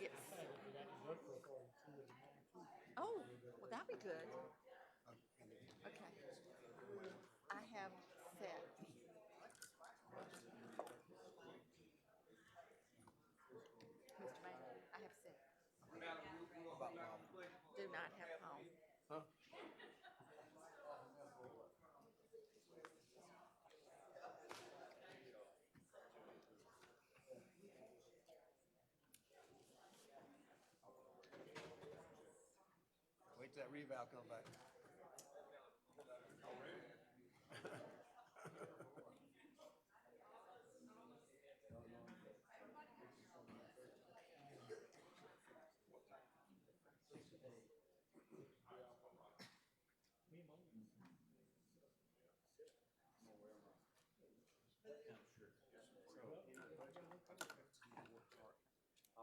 Yes. Oh, well, that'd be good. Okay. I have set. Mr. Mayor, I have set. Do not have home. Huh? Wait till that revow come back.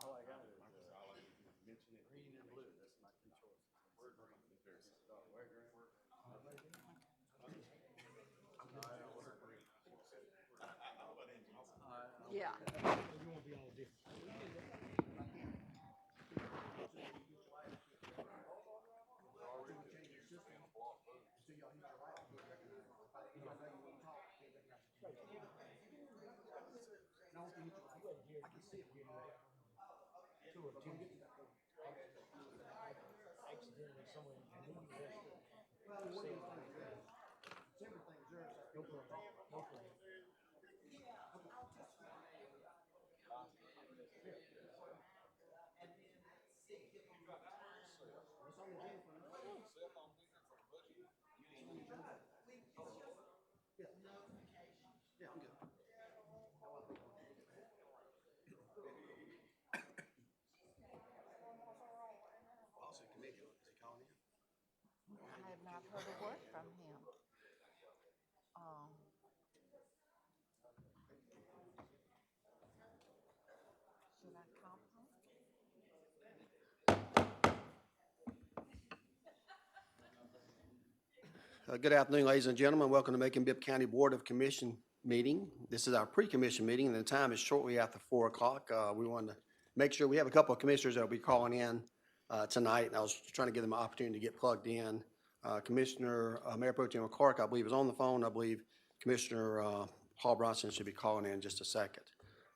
All I got is mention it green and blue. That's my two choices. Where green? Where green? Yeah. Yeah, I'm good. Policy committee, is he calling in? I have not heard a word from him. Um, should I call him? Good afternoon, ladies and gentlemen. Welcome to Macon-Bibb County Board of Commission meeting. This is our pre-commission meeting, and the time is shortly after 4 o'clock. We wanted to make sure we have a couple of commissioners that will be calling in tonight, and I was trying to give them an opportunity to get plugged in. Commissioner Mayor Pro Tem Clark, I believe, is on the phone. I believe Commissioner Paul Bronson should be calling in just a second.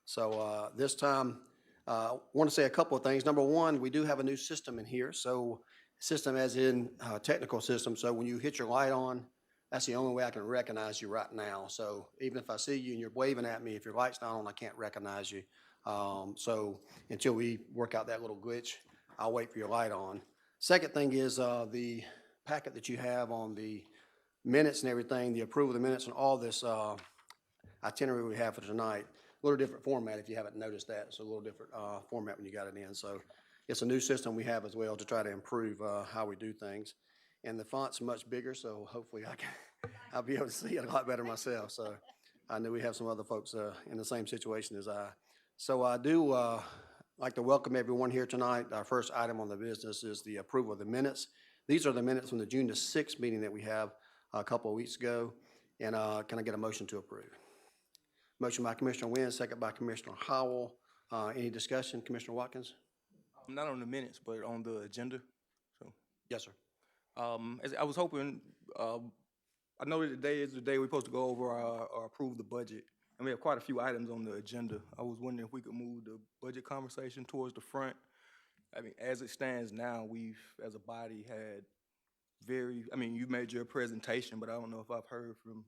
So this time, I want to say a couple of things. Number one, we do have a new system in here. So system as in technical system. So when you hit your light on, that's the only way I can recognize you right now. So even if I see you and you're waving at me, if your light's not on, I can't recognize you. So until we work out that little glitch, I'll wait for your light on. Second thing is the packet that you have on the minutes and everything, the approval of the minutes and all this itinerary we have for tonight. A little different format if you haven't noticed that. It's a little different format when you got it in. So it's a new system we have as well to try to improve how we do things. And the font's much bigger, so hopefully I'll be able to see it a lot better myself. So I know we have some other folks in the same situation as I. So I do like to welcome everyone here tonight. Our first item on the business is the approval of the minutes. These are the minutes from the June the 6th meeting that we have a couple of weeks ago. And can I get a motion to approve? Motion by Commissioner Wynn, second by Commissioner Howell. Any discussion, Commissioner Watkins? Not on the minutes, but on the agenda. So, Yes, sir. as I was hoping, I know that today is the day we're supposed to go over or approve the budget, and we have quite a few items on the agenda. I was wondering if we could move the budget conversation towards the front. I mean, as it stands now, we've, as a body, had you made your presentation, but I don't know if I've heard from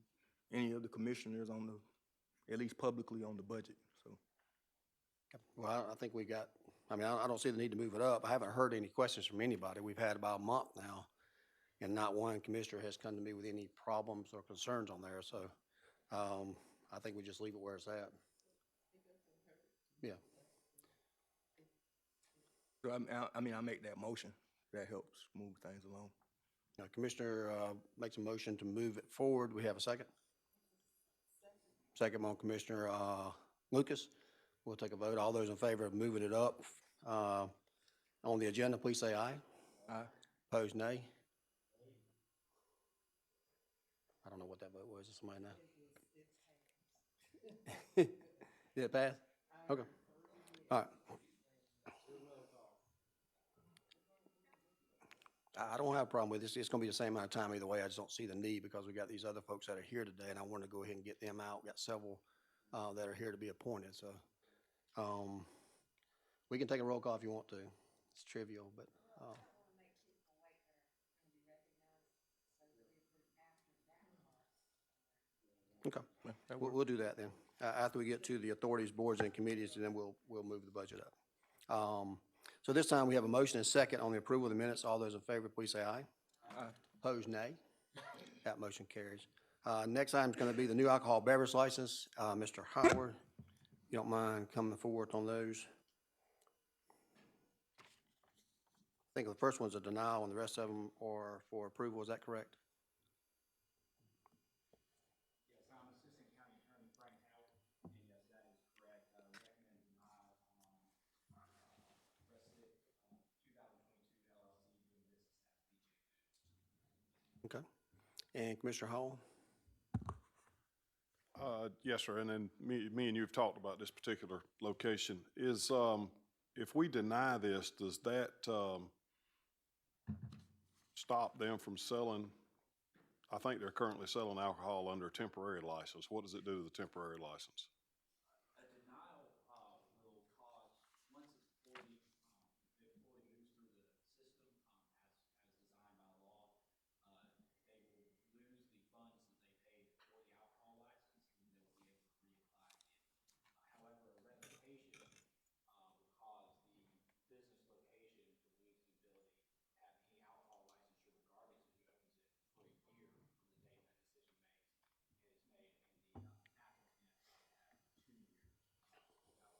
any of the commissioners on at least publicly on the budget, so. Well, I think I don't see the need to move it up. I haven't heard any questions from anybody. We've had about a month now, and not one commissioner has come to me with any problems or concerns on there. So I think we just leave it where it's at. Yeah. So I make that motion. That helps move things along. Commissioner makes a motion to move it forward. We have a second? Second by Commissioner Lucas. We'll take a vote. All those in favor of moving it up on the agenda, please say aye. Aye. Opposed, nay. I don't know what that vote was. Does somebody know? Did it pass? Okay. All right. I don't have a problem with this. It's gonna be the same amount of time either way. I just don't see the need because we got these other folks that are here today, and I want to go ahead and get them out. Got several that are here to be appointed, so we can take a roll call if you want to. It's trivial, but okay, Yeah, that we'll do that then. After we get to the authorities, boards, and committees, and then we'll move the budget up. So this time we have a motion and second on the approval of the minutes. All those in favor, please say aye. Aye. Opposed, nay. That motion carries. Next item is going to be the new alcohol beverage license. Mr. Howard, you don't mind coming forward on those? I think the first one's a denial and the rest of them are for approval. Is that correct? Yes, I'm Assistant County Attorney Frank Howard, and yes, that is correct. Recommend denial on Rustic 2022 LLC doing business as BJ. Okay. And Commissioner Hall? Yes, sir, and then me and you have talked about this particular location. Is, if we deny this, does that stop them from selling? I think they're currently selling alcohol under a temporary license. What does it do to the temporary license? A denial will cause, once it's fully moves through the system as designed by law, they will lose the funds that they paid for the alcohol license, and they'll be able to reapply again. However, a revocation will cause the business location to lose the ability to have any alcohol licensure regardless if he owns it for a year from the date that decision is made, and the applicant would have 2 years without being able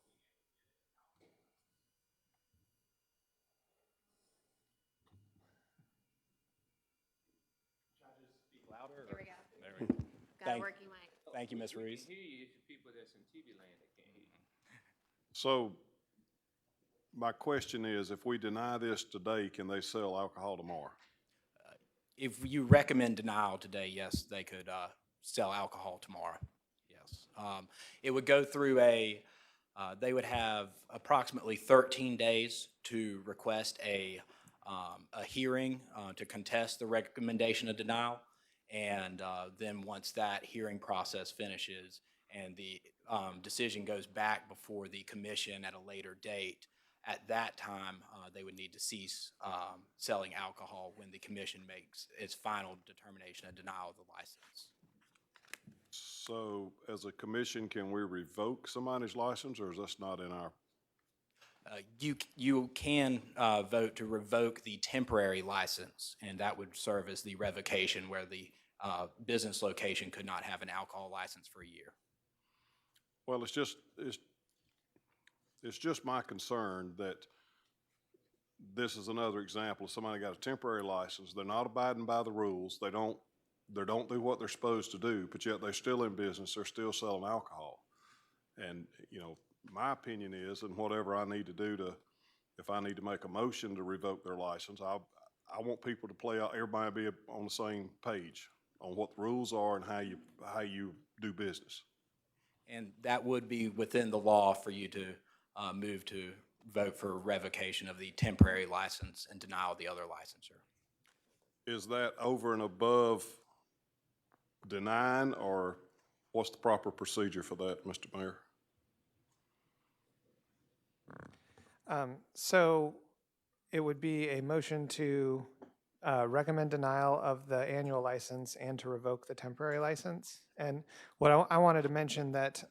to get an alcohol license. Should I just speak louder? Here we go. There we go. Got a working mic. Thank you, Ms. We Reese. can hear you. It's the people that's in TV land that can't hear you. So my question is, if we deny this today, can they sell alcohol tomorrow? If you recommend denial today, yes, they could sell alcohol tomorrow. Yes. It would go through they would have approximately 13 days to request a hearing to contest the recommendation of denial. And then once that hearing process finishes and the decision goes back before the commission at a later date, at that time, they would need to cease selling alcohol when the commission makes its final determination of denial of the license. So as a commission, can we revoke somebody's license, or is this not in our? You can vote to revoke the temporary license, and that would serve as the revocation where the business location could not have an alcohol license for a year. Well, it's just my concern that this is another example of somebody got a temporary license. They're not abiding by the rules. They don't do what they're supposed to do, but yet they're still in business. They're still selling alcohol. And, you know, my opinion is, and whatever I need to do if I need to make a motion to revoke their license, I want people to play out, everybody be on the same page on what the rules are and how you do business. And that would be within the law for you to move to vote for revocation of the temporary license and denial of the other licensure. Is that over and above denying, or what's the proper procedure for that, Mr. Mayor? So it would be a motion to recommend denial of the annual license and to revoke the temporary license. And what I wanted to mention that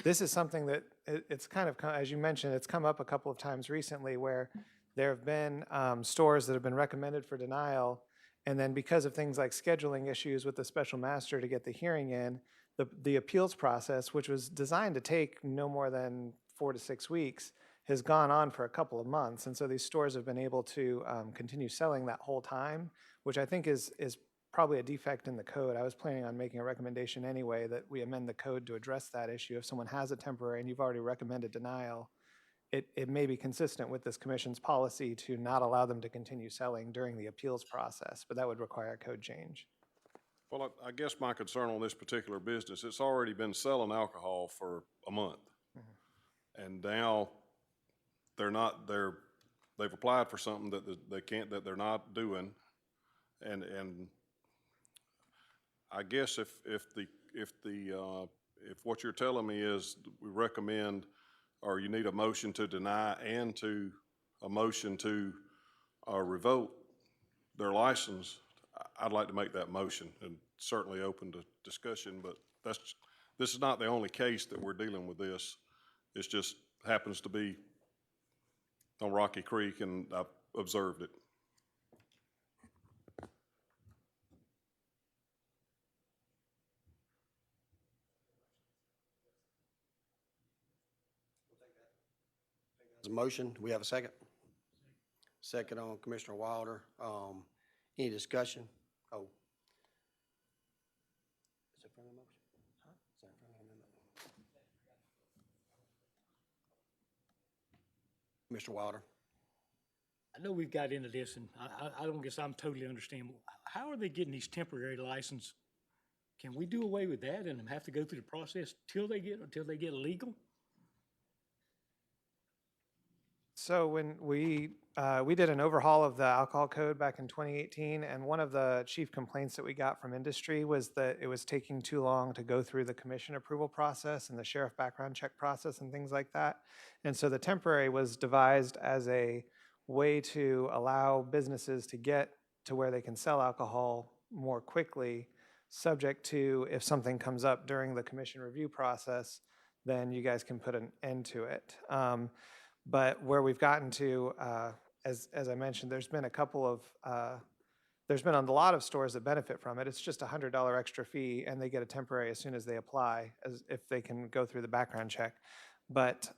this is something that it's kind of, as you mentioned, it's come up a couple of times recently where there have been stores that have been recommended for denial, and then because of things like scheduling issues with the special master to get the hearing in, the appeals process, which was designed to take no more than 4 to 6 weeks, has gone on for a couple of months. And so these stores have been able to continue selling that whole time, which I think is probably a defect in the code. I was planning on making a recommendation anyway that we amend the code to address that issue. If someone has a temporary and you've already recommended denial, it may be consistent with this commission's policy to not allow them to continue selling during the appeals process, but that would require a code change. Well, I guess my concern on this particular business, it's already been selling alcohol for a month. And now they're they've applied for something that they can't, that they're not doing. And I guess if what you're telling me is we recommend, or you need a motion to deny and a motion to revoke their license, I'd like to make that motion, and certainly open to discussion, but this is not the only case that we're dealing with this. It just happens to be on Rocky Creek, and I've observed it. There's a motion. Do we have a second? Second on Commissioner Wilder. Any discussion? Oh. Is it a friendly motion? Huh? Is that a friendly amendment? Mr. Wilder. I know we've got into this, and I don't guess I'm totally understand. How are they getting these temporary license? Can we do away with that and have to go through the process until they get legal? So when we did an overhaul of the alcohol code back in 2018, and one of the chief complaints that we got from industry was that it was taking too long to go through the commission approval process and the sheriff background check process and things like that. And so the temporary was devised as a way to allow businesses to get to where they can sell alcohol more quickly, subject to if something comes up during the commission review process, then you guys can put an end to it. But where we've gotten to, as I mentioned, there's been a lot of stores that benefit from it. It's just a $100 extra fee, and they get a temporary as soon as they apply, as if they can go through the background check. But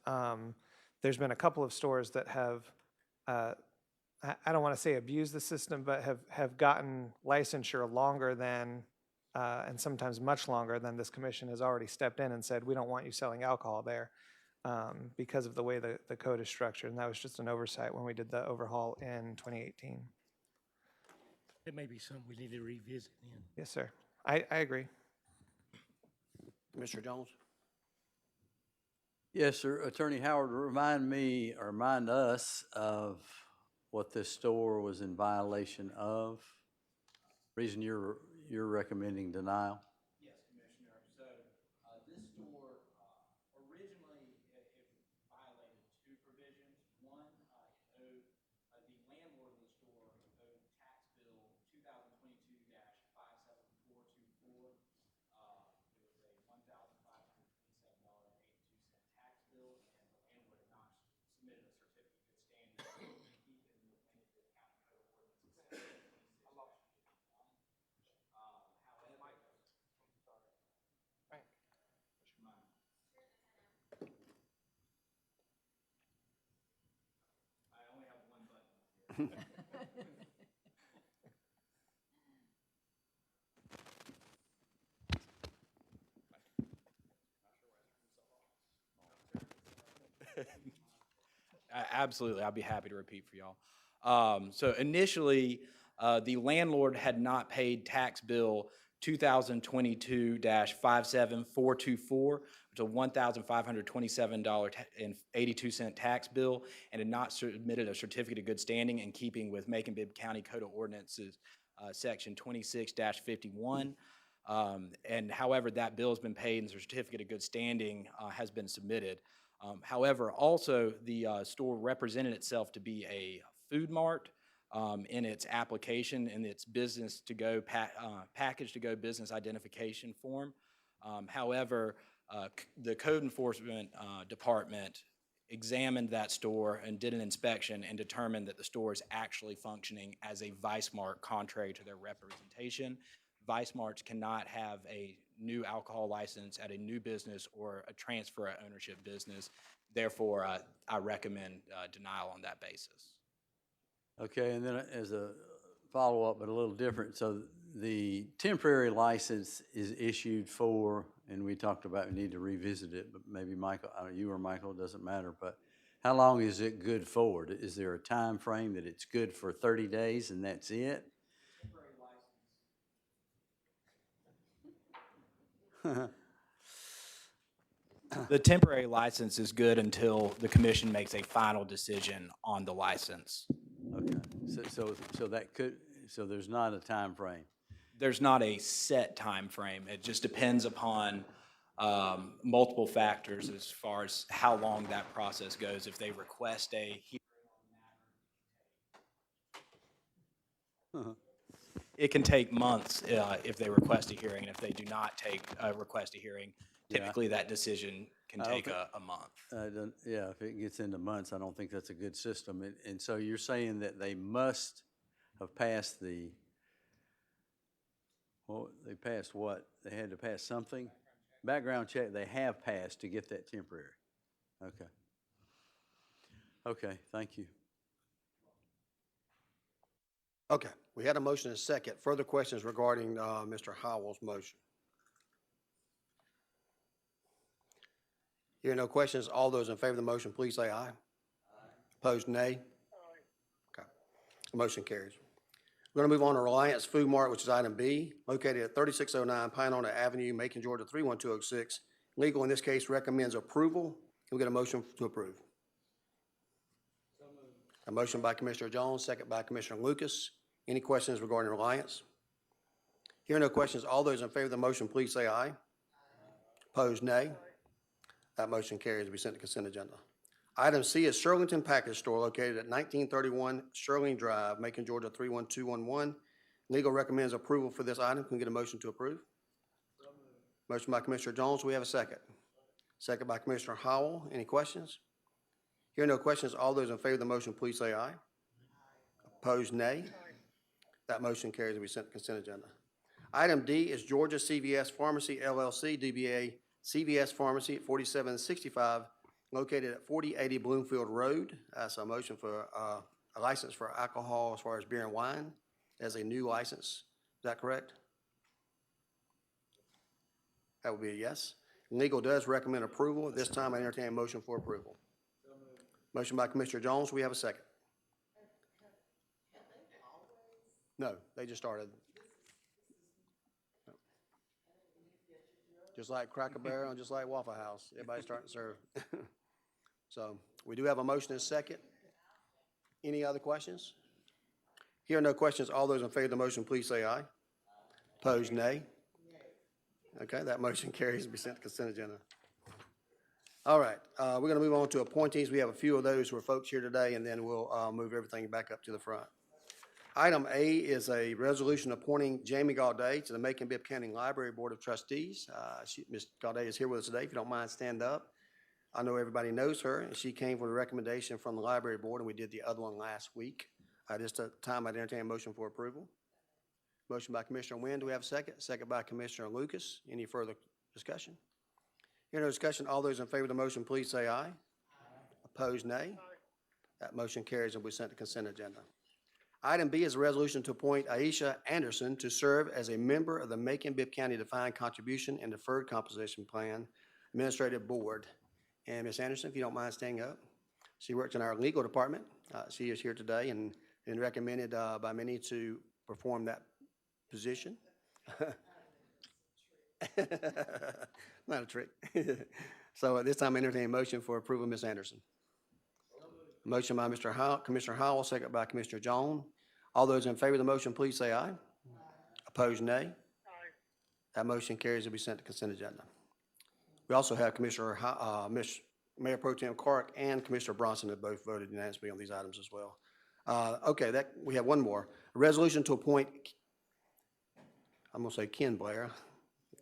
there's been a couple of stores that have, I don't want to say abused the system, but have gotten licensure longer than, and sometimes much longer than this commission has already stepped in and said, we don't want you selling alcohol there. Because of the way the code is structured, and that was just an oversight when we did the overhaul in 2018. It may be something we need to revisit then. Yes, sir. I agree. Commissioner Jones? Yes, sir. Attorney Howard, remind us of what this store was in violation of. Reason you're recommending denial? Yes, Commissioner. So this store, originally, it violated two provisions. One, the landlord of the store owed tax bill 2022-57424. It was a $1,527.82 tax bill, and the landlord had not submitted a certificate of good standing, keeping the Macon-Bibb County Code of Ordinances Section 26-51. I only have one button here. Absolutely, I'd be happy to repeat for y'all. So initially, the landlord had not paid tax bill 2022-57424, which is a $1,527.82 tax bill, and had not submitted a certificate of good standing in keeping with Macon-Bibb County Code of Ordinances, Section 26-51. And however, that bill has been paid and the certificate of good standing has been submitted. However, also the store represented itself to be a food mart in its application, in its business to go package to go business identification form. However, the code enforcement department examined that store and did an inspection and determined that the store is actually functioning as a Vice Mart contrary to their representation. Vice Marts cannot have a new alcohol license at a new business or a transfer of ownership business. Therefore, I recommend denial on that basis. Okay, and then as a follow-up, but a little different, so the temporary license is issued for, and we talked about we need to revisit it, but maybe Michael, you or Michael, it doesn't matter, but how long is it good for? Is there a time frame that it's good for 30 days and that's it? Temporary license. The temporary license is good until the commission makes a final decision on the license. Okay, so that could, so there's not a time frame. There's not a set time frame. It just depends upon multiple factors as far as how long that process goes. If they request a hearing, it can take months if they request a hearing. And if they do not request a hearing, typically that decision can take a month. Yeah, if it gets into months, I don't think that's a good system. And so you're saying that they must have passed well, they passed what? They had to pass something? Background check they have passed to get that temporary. Okay. Okay, thank you. Okay, we had a motion and a second. Further questions regarding Mr. Howell's motion? Hearing no questions, all those in favor of the motion, please say aye. Opposed, nay. Okay, the motion carries. We're going to move on to Reliance Food Mart, which is item B, located at 3609 Pinona Avenue, Macon, Georgia 31206. Legal in this case recommends approval. Can we get a motion to approve? A motion by Commissioner Jones, second by Commissioner Lucas. Any questions regarding Reliance? Hearing no questions, all those in favor of the motion, please say aye. Opposed, nay. That motion carries to be sent to consent agenda. Item C is Shirlington Package Store located at 1931 Shirling Drive, Macon, Georgia 31211. Legal recommends approval for this item. Can we get a motion to approve? Motion by Commissioner Jones. We have a second. Second by Commissioner Howell. Any questions? Hearing no questions, all those in favor of the motion, please say aye. Opposed, nay. That motion carries to be sent to consent agenda. Item D is Georgia CVS Pharmacy LLC, DBA CVS Pharmacy at 4765, located at 4080 Bloomfield Road. That's a motion for a license for alcohol as far as beer and wine as a new license. Is that correct? That would be a yes. Legal does recommend approval. At this time, I entertain a motion for approval. Motion by Commissioner Jones. We have a second. No, they just started. Just like Cracker Barrel and just like Waffle House, everybody's starting to serve. So we do have a motion and a second. Any other questions? Hearing no questions, all those in favor of the motion, please say aye. Opposed, nay. Okay, that motion carries to be sent to consent agenda. All right, we're going to move on to appointees. We have a few of those who are folks here today, and then we'll move everything back up to the front. Item A is a resolution appointing Jamie Gaudet to the Macon-Bibb County Library Board of Trustees. Ms. Gaudet is here with us today. If you don't mind, stand up. I know everybody knows her, and she came with a recommendation from the Library Board, and we did the other one last week. This time, I'd entertain a motion for approval. Motion by Commissioner Wynn. Do we have a second? Second by Commissioner Lucas. Any further discussion? Hearing no discussion, all those in favor of the motion, please say aye. Opposed, nay. That motion carries and will be sent to consent agenda. Item B is a resolution to appoint Aisha Anderson to serve as a member of the Macon-Bibb County Defined Contribution and Deferred Compensation Plan Administrative Board. And Ms. Anderson, if you don't mind standing up. She works in our legal department. She is here today and been recommended by many to perform that position. Not a trick. So at this time, I entertain a motion for approval, Ms. Anderson. Motion by Commissioner Howell, second by Commissioner Jones. All those in favor of the motion, please say aye. Opposed, nay. That motion carries to be sent to consent agenda. We also have Mayor Pro Tem Clark and Commissioner Bronson have both voted unanimously on these items as well. Okay, we have one more. A resolution to appoint, I'm going to say Ken Blair,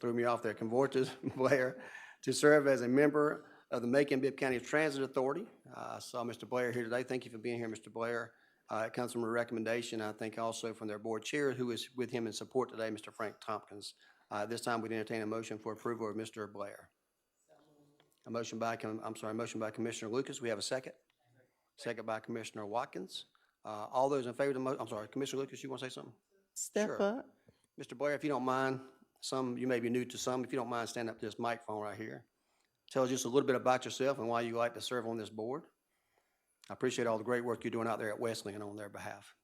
threw me off there, Convortis Blair, to serve as a member of the Macon-Bibb County Transit Authority. I saw Mr. Blair here today. Thank you for being here, Mr. Blair. It comes from a recommendation, I think, also from their board chair, who is with him in support today, Mr. Frank Tompkins. This time, we'd entertain a motion for approval of Mr. Blair. A motion by Commissioner Lucas. We have a second. Second by Commissioner Watkins. All those in favor of the motion, I'm sorry, Commissioner Lucas, you want to say something? Step Sure. up. Mr. Blair, if you don't mind, you may be new to some, if you don't mind, stand up to this microphone right here. Tell us just a little bit about yourself and why you like to serve on this board. I appreciate all the great work you're doing out there at Wesleyan on their behalf.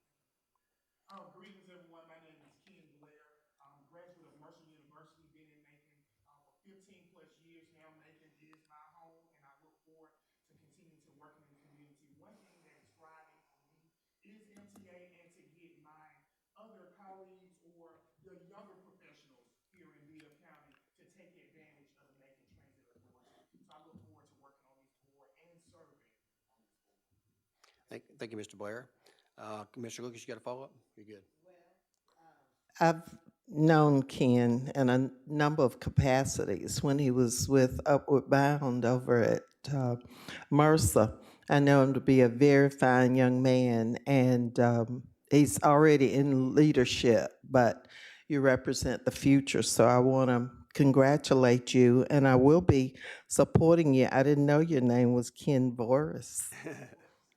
Greetings, everyone. My name is Ken Blair. I'm a graduate of Mercer University, been in Macon for 15 plus years now. Macon is my Thank you, Mr. Blair. Commissioner Lucas, you got a follow-up? You're good. I've known Ken in a number of capacities. When he was with Upward Bound over at Mercer, I know him to be a very fine young man, and he's already in leadership, but you represent the future, so I want to congratulate you, and I will be supporting you. I didn't know your name was Ken Boris.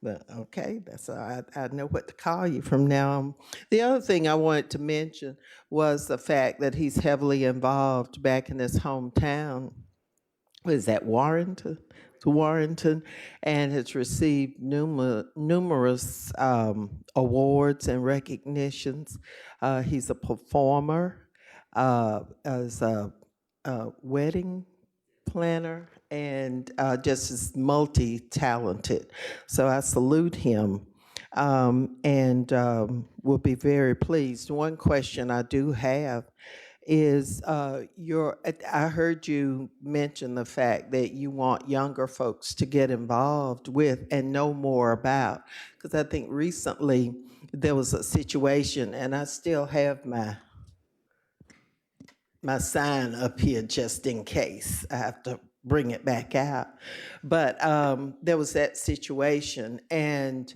But okay, that's all right. I know what to call you from now on. The other thing I wanted to mention was the fact that he's heavily involved back in his hometown. What is that, Warrenton? To Warrenton, and has received numerous awards and recognitions. He's a performer, as a wedding planner, and just is multi-talented. So I salute him, and will be very pleased. One question I do have is I heard you mention the fact that you want younger folks to get involved with and know more about, because I think recently there was a situation, and I still have my sign up here just in case. I have to bring it back out. But there was that situation, and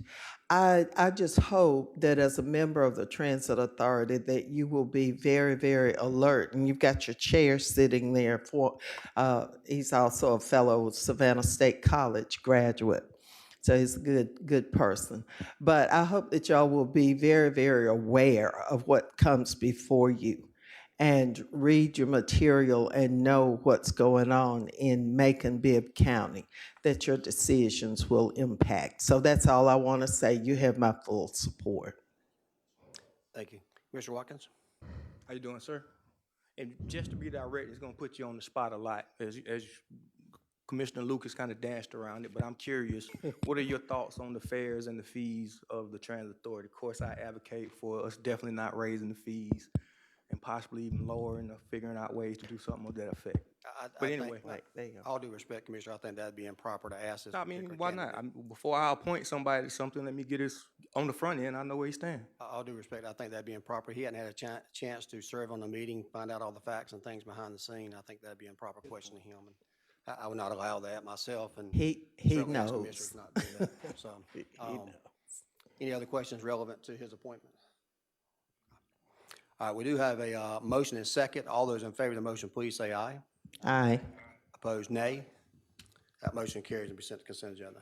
I just hope that as a member of the Transit Authority that you will be very, very alert. And you've got your chair sitting there for, he's also a fellow Savannah State College graduate. So he's a good person. But I hope that y'all will be very, very aware of what comes before you and read your material and know what's going on in Macon-Bibb County, that your decisions will impact. So that's all I want to say. You have my full support. Thank you. Commissioner Watkins? How you doing, sir? And just to be direct, it's gonna put you on the spot a lot, as Commissioner Lucas kind of danced around it, but I'm curious, what are your thoughts on the fares and the fees of the Transit Authority? Of course, I advocate for us definitely not raising the fees and possibly even lowering or figuring out ways to do something of that effect. But anyway. There you go. All due respect, Commissioner, I think that'd be improper to ask this I particular mean, why not? candidate. Before I appoint somebody to something, let me get this on the front end, I know where he stands. All due respect, I think that'd be improper. He hadn't had a chance to serve on the meeting, find out all the facts and things behind the scene. I think that'd be improper questioning him, and I would not allow that myself, and He certainly ask knows. commissioners not to do that. So, any other questions relevant to his appointment? All right, we do have a motion and second. All those in favor of the motion, please say aye. Aye. Opposed, nay. That motion carries and be sent to consent agenda.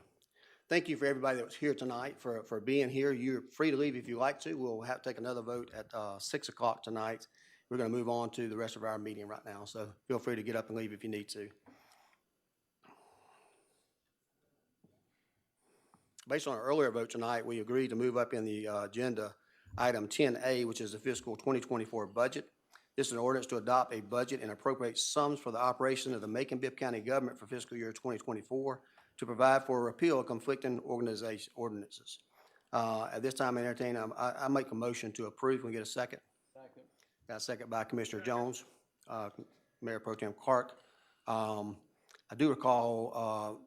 Thank you for everybody that was here tonight, for being here. You're free to leave if you like to. We'll have to take another vote at 6 o'clock tonight. We're going to move on to the rest of our meeting right now, so feel free to get up and leave if you need to. Based on our earlier vote tonight, we agreed to move up in the agenda item 10A, which is the fiscal 2024 budget. This is an ordinance to adopt a budget and appropriate sums for the operation of the Macon-Bibb County government for fiscal year 2024 to provide for a repeal of conflicting ordinances. At this time, I entertain, I make a motion to approve. Can we get a second? Second. Got a second by Commissioner Jones, Mayor Pro Tem Clark. I do recall,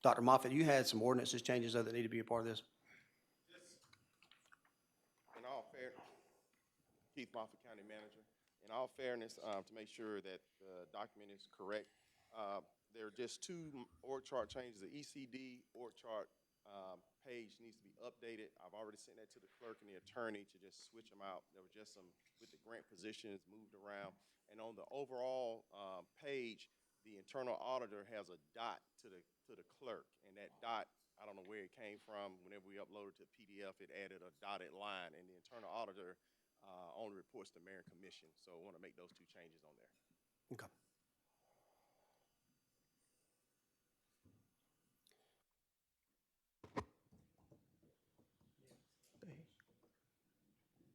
Dr. Moffitt, you had some ordinances changes that need to be a part of this. In all fairness, Keith Moffitt, County Manager. In all fairness, to make sure that the document is correct, there are just two org chart changes. The ECD org chart page needs to be updated. I've already sent that to the clerk and the attorney to just switch them out. There were just some, with the grant positions moved around. And on the overall page, the internal auditor has a dot to the clerk, and that dot, I don't know where it came from. Whenever we uploaded to PDF, it added a dotted line, and the internal auditor only reports to Mayor and Commission. So I want to make those two changes on there. Okay.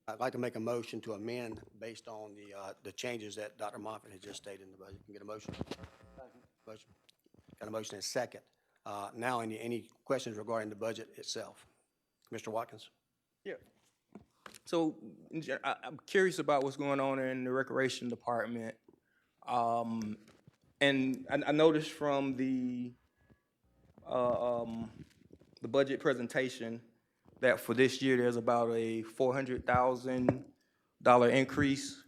I'd like to make a motion to amend based on the changes that Dr. Moffitt has just stated in the budget. Can you get a motion? Motion. Got a motion and second. Now, any questions regarding the budget itself? Commissioner Watkins? Yeah. So I'm curious about what's going on in the Recreation Department. And I noticed from the the budget presentation, that for this year, there's about a $400,000 increase.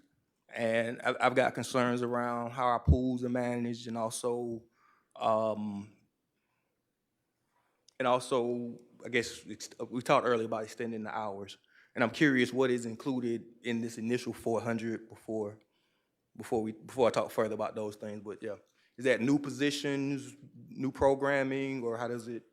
And I've got concerns around how our pools are managed and also, um, I guess, we talked earlier about extending the hours. And I'm curious what is included in this initial 400 before I talk further about those things. But yeah, is that new positions, new programming, or how does it?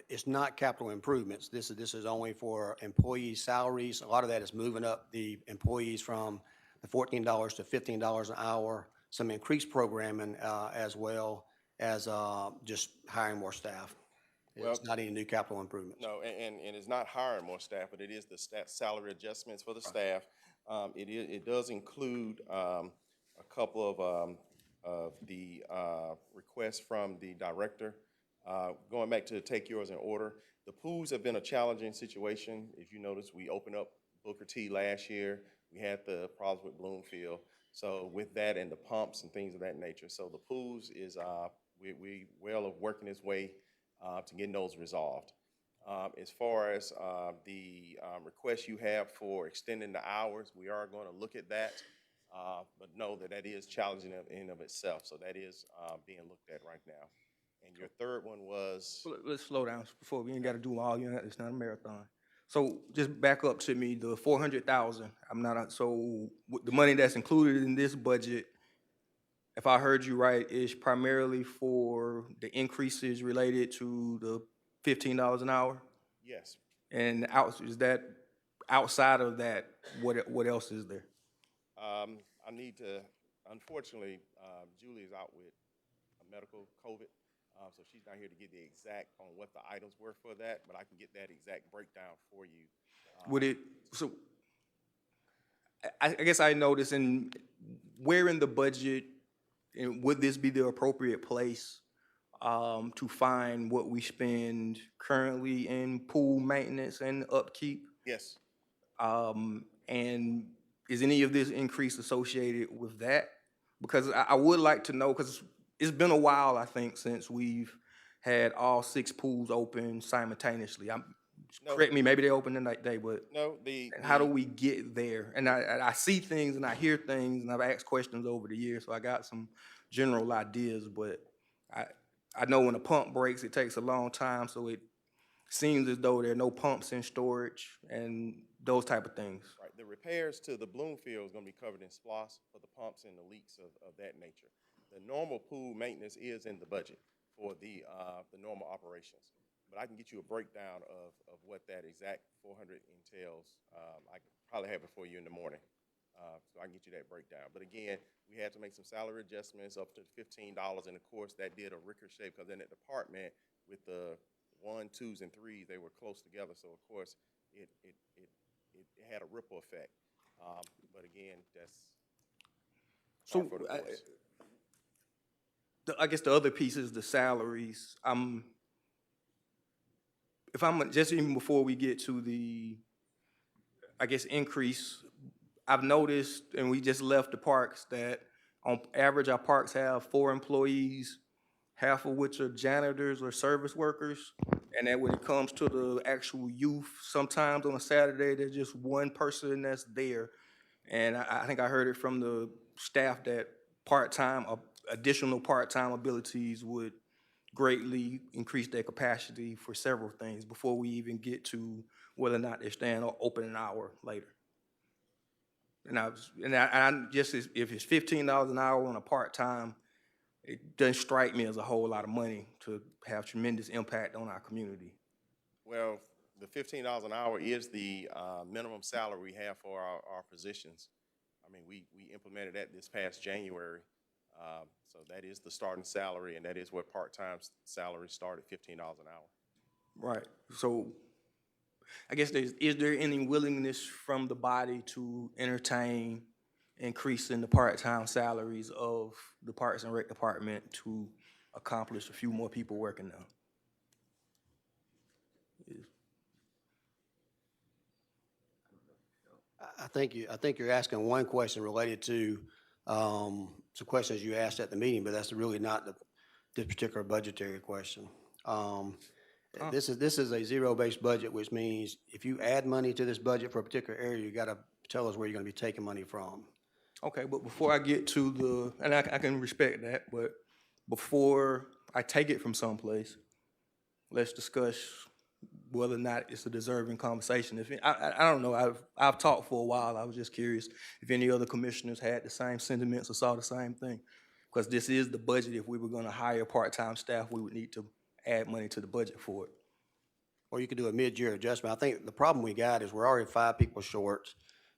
It's not capital improvements. This is only for employee salaries. A lot of that is moving up the employees from the $14 to $15 an hour, some increased programming, as well as, just hiring more staff. It's not any new capital improvements. No, and it's not hiring more staff, but it is the salary adjustments for the staff. It does include a couple of the requests from the director. Going back to take yours in order, the pools have been a challenging situation. If you notice, we opened up Booker T last year. We had the problems with Bloomfield. So with that and the pumps and things of that nature. So the pools is, we well of working its way to getting those resolved. As far as the request you have for extending the hours, we are going to look at that, but know that that is challenging in and of itself. So that is being looked at right now. And your third one was? Well, let's slow down before we ain't got to do all. It's not a marathon. So just back up to me, the 400,000. I'm not so the money that's included in this budget, if I heard you right, is primarily for the increases related to the $15 an hour. Yes. And is that outside of that? What else is there? I need to. Unfortunately, Julie is out with a medical COVID. So she's not here to give the exact on what the items were for that, but I can get that exact breakdown for you. So I guess I noticed where in the budget, and would this be the appropriate place to find what we spend currently in pool maintenance and upkeep? Yes. And is any of this increase associated with that? Because I would like to know, because it's been a while, I think, since we've had all 6 pools open simultaneously. Correct me, maybe they opened the night day, but no, how do we get there? And I see things and I hear things, and I've asked questions over the years, so I got some general ideas, but I know when a pump breaks, it takes a long time, so it seems as though there are no pumps in storage and those type of things. Right. The repairs to the Bloomfield is going to be covered in SPLOST for the pumps and the leaks of that nature. The normal pool maintenance is in the budget for the normal operations. But I can get you a breakdown of what that exact 400 entails. I could probably have it for you in the morning. So I can get you that breakdown. But again, we had to make some salary adjustments up to $15. And of course, that did a ricochet because in that department with the 1, 2s, and 3s, they were close together. So of course, it had a ripple effect. But again, that's So I guess the other piece is the salaries. If I'm just even before we get to the, I guess, increase, I've noticed, and we just left the parks, that on average our parks have 4 employees, half of which are janitors or service workers. And then when it comes to the actual youth, sometimes on a Saturday, there's just one person that's there. And I think I heard it from the staff that additional part-time abilities would greatly increase their capacity for several things before we even get to whether or not they're staying open an hour later. And I just, if it's $15 an hour on a part-time, it doesn't strike me as a whole lot of money to have tremendous impact on our community. well, the $15 an hour is the minimum salary we have for our positions. I mean, we implemented that this past January. So that is the starting salary, and that is what part-time salaries start at $15 an hour. Right. So I guess is there any willingness from the body to entertain increasing the part-time salaries of the Parks and Rec Department to accomplish a few more people working now? I think you're asking one question related to some questions you asked at the meeting, but that's really not the particular budgetary question. This is a zero-based budget, which means if you add money to this budget for a particular area, you gotta tell us where you're gonna be taking money from. Okay, but before I get to the, and I can respect that, but before I take it from someplace, let's discuss whether or not it's a deserving conversation. If I don't know, I've talked for a while. I was just curious if any other commissioners had the same sentiments or saw the same thing, because this is the budget. If we were going to hire part-time staff, we would need to add money to the budget for it. Or you could do a mid-year adjustment. I think the problem we got is we're already 5 people short.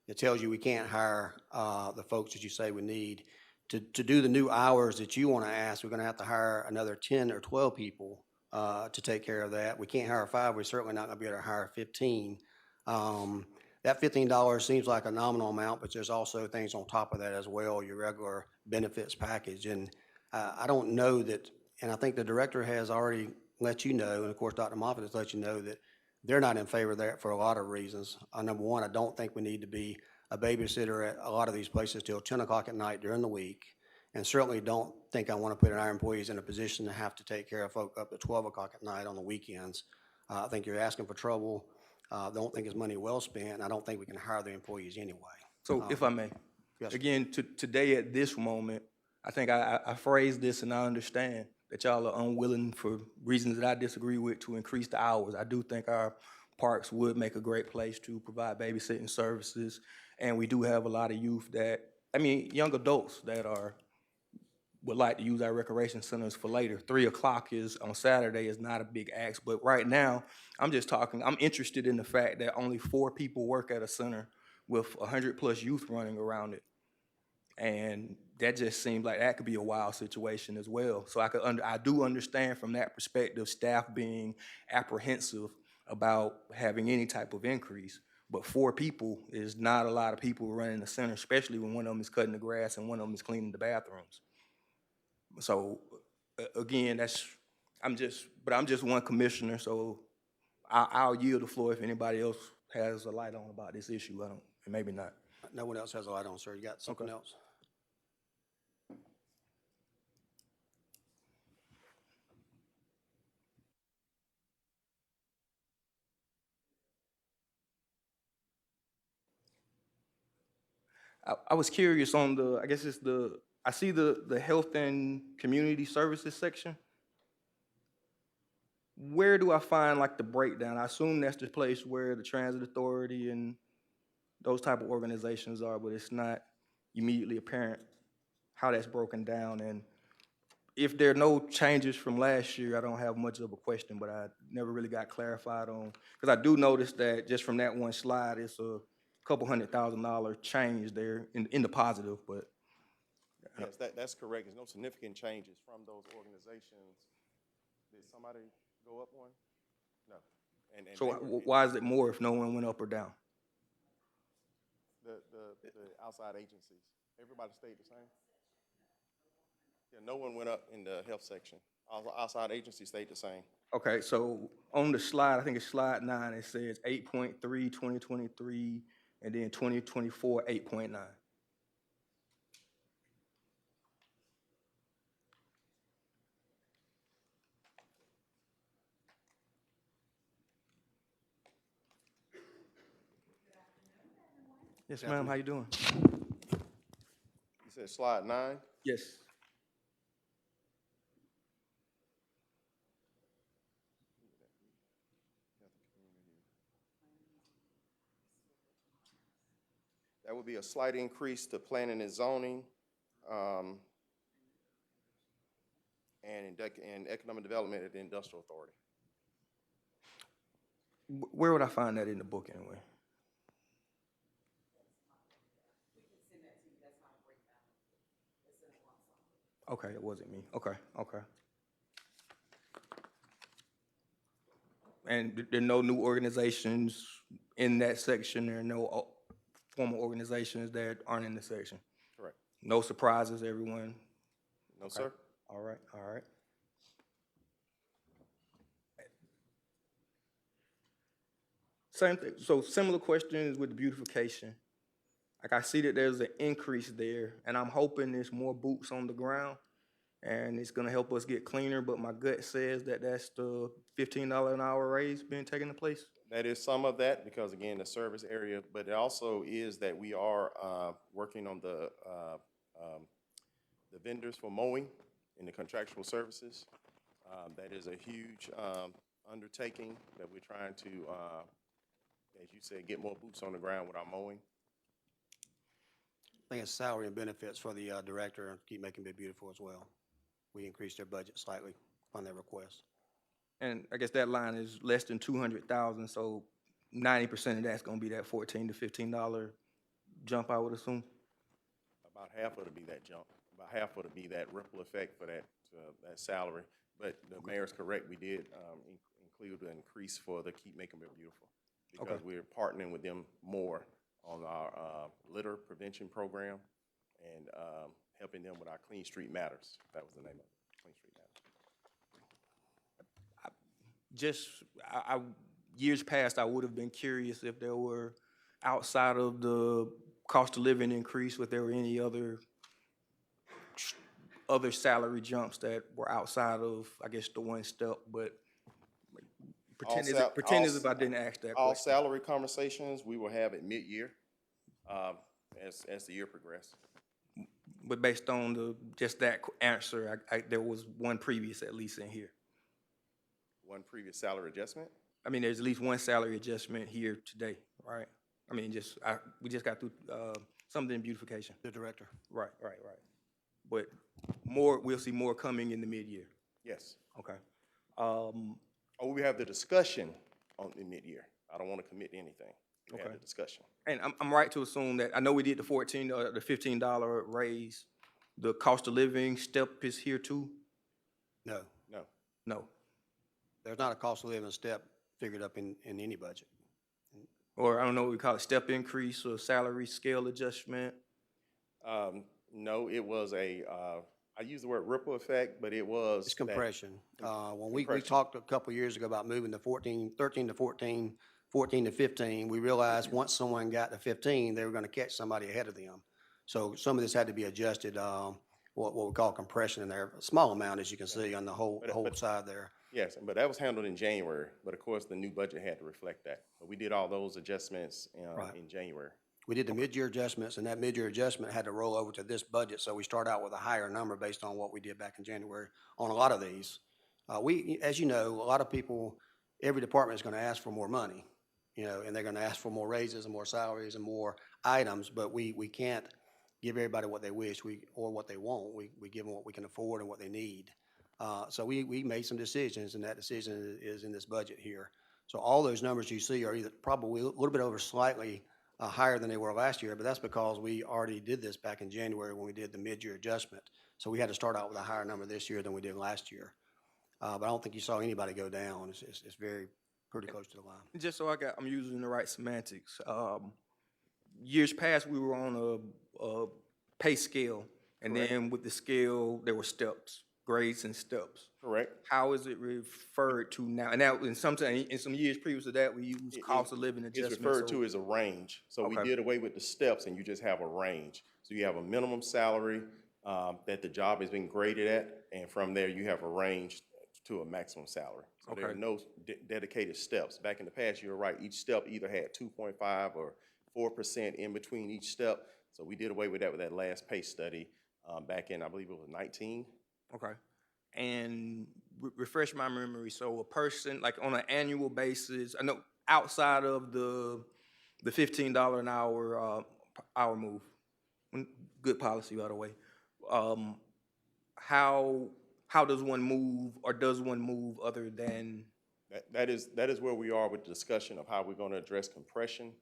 It tells you we can't hire the folks that you say we need. To do the new hours that you want to ask, we're going to have to hire another 10 or 12 people to take care of that. We can't hire 5. We're certainly not going to be able to hire 15. That $15 seems like a nominal amount, but there's also things on top of that as well, your regular benefits package. And I don't know that, and I think the director has already let you know, and of course, Dr. Moffitt has let you know that they're not in favor of that for a lot of reasons. Number one, I don't think we need to be a babysitter at a lot of these places till 10 o'clock at night during the week. And certainly don't think I want to put our employees in a position to have to take care of folk up to 12 o'clock at night on the weekends. I think you're asking for trouble. Don't think it's money well spent. I don't think we can hire the employees anyway. So if I may, Yes. again, today at this moment, I think I phrased this and I understand that y'all are unwilling for reasons that I disagree with to increase the hours. I do think our parks would make a great place to provide babysitting services. And we do have a lot of youth young adults that would like to use our recreation centers for later. 3 o'clock on Saturday is not a big ask, but right now, I'm interested in the fact that only 4 people work at a center with 100+ youth running around it. And that just seems like that could be a wild situation as well. So I do understand from that perspective, staff being apprehensive about having any type of increase. But 4 people is not a lot of people running the center, especially when one of them is cutting the grass and one of them is cleaning the bathrooms. So again, I'm just one commissioner, so I'll yield the floor if anybody else has a light on about this issue. Maybe not. No one else has a light on, sir. You got something else? I was curious on I see the health and community services section. Where do I find like the breakdown? I assume that's the place where the transit authority and those type of organizations are, but it's not immediately apparent how that's broken down. And if there are no changes from last year, I don't have much of a question, but I never really got clarified on, because I do notice that just from that one slide, it's a couple $100,000 change there in the positive, but. Yes, that's correct. There's no significant changes from those organizations. Did somebody go up one? No. And So they were- why is it more if no one went up or down? the outside agencies, everybody stayed the same? Yeah, no one went up in the health section. All the outside agencies stayed the same. Okay, so on the slide, I think it's slide 9, it says 8.3, 2023, and then 2024, 8.9. Yes, ma'am, how you doing? You said slide 9? Yes. That would be a slight increase to planning and zoning, and economic development at the industrial authority. Where would I find that in the book anyway? Okay, it wasn't me. Okay. And there are no new organizations in that section. There are no formal organizations that aren't in the section. Correct. No surprises, everyone. No, sir. All right. Same thing. So similar questions with the beautification. Like I see that there's an increase there, and I'm hoping there's more boots on the ground. and it's gonna help us get cleaner, but my gut says that that's the $15 an hour raise being taken into place. That is some of that, because again, the service area, but it also is that we are working on the vendors for mowing and the contractual services. That is a huge undertaking that we're trying to, as you said, get more boots on the ground with our mowing. I think it's salary and benefits for the director and Keep Making Bid Beautiful as well. We increased their budget slightly on their request. And I guess that line is less than 200,000, so 90% of that's gonna be that $14 to $15 jump, I would assume. About half of it will be that jump. About half of it will be that ripple effect for that salary. But the mayor's correct, we did include an increase for the Keep Making It Beautiful, because we're partnering with them more on our litter prevention program and helping them with our Clean Street Matters. That was the name of it, Clean Street Matters. Years past, I would have been curious if there were, outside of the cost of living increase, if there were any other salary jumps that were outside of, I guess, the one step, but pretend as if I didn't ask that All question. salary conversations we will have at mid-year as the year progresses. But based on just that answer, there was one previous at least in here. One previous salary adjustment? I mean, there's at least one salary adjustment here today, right? I mean, we just got through something in beautification. The director. Right. But we'll see more coming in the mid-year. Yes. Okay. We have the discussion on the mid-year. I don't want to commit to anything. We have the discussion. And I'm right to assume that, I know we did the $15 raise. The cost of living step is here too? No, No. there's not a cost of living step figured up in any budget. Or I don't know what we call it, step increase or salary scale adjustment? No, it was I use the word ripple effect, but it was. It's compression. When we Compression. talked a couple years ago about moving to 13 to 14, 14 to 15, we realized once someone got to 15, they were gonna catch somebody ahead of them. So some of this had to be adjusted, what we call compression in there, a small amount, as you can see on the whole side there. Yes, but that was handled in January, but of course, the new budget had to reflect that. But we did all those adjustments in January. We did the mid-year adjustments, and that mid-year adjustment had to roll over to this budget, so we start out with a higher number based on what we did back in January on a lot of these. As you know, a lot of people, every department is gonna ask for more money, and they're gonna ask for more raises and more salaries and more items, but we can't give everybody what they wish or what they want. We give them what we can afford and what they need. So we made some decisions, and that decision is in this budget here. So all those numbers you see are either probably a little bit over slightly higher than they were last year, but that's because we already did this back in January when we did the mid-year adjustment. So we had to start out with a higher number this year than we did last year. But I don't think you saw anybody go down. It's pretty close to the line. Just so I'm using the right semantics. Years past, we were on a pay scale, and then with the scale, there were steps, grades and steps. Correct. How is it referred to now? And now, in some years previous to that, we used cost of living adjustments. It's referred to as a range. So we did away with the steps, and you just have a range. So you have a minimum salary that the job has been graded at, and from there, you have a range to a maximum salary. So there are no dedicated steps. Back in the past, you're right, each step either had 2.5 or 4% in between each step. So we did away with that last pay study back in, I believe it was 19. Okay. And refresh my memory, so a person, like on an annual basis, I know outside of the $15 an hour move, good policy, by the way, how does one move, or does one move other than? That is where we are with the discussion of how we're going to address compression.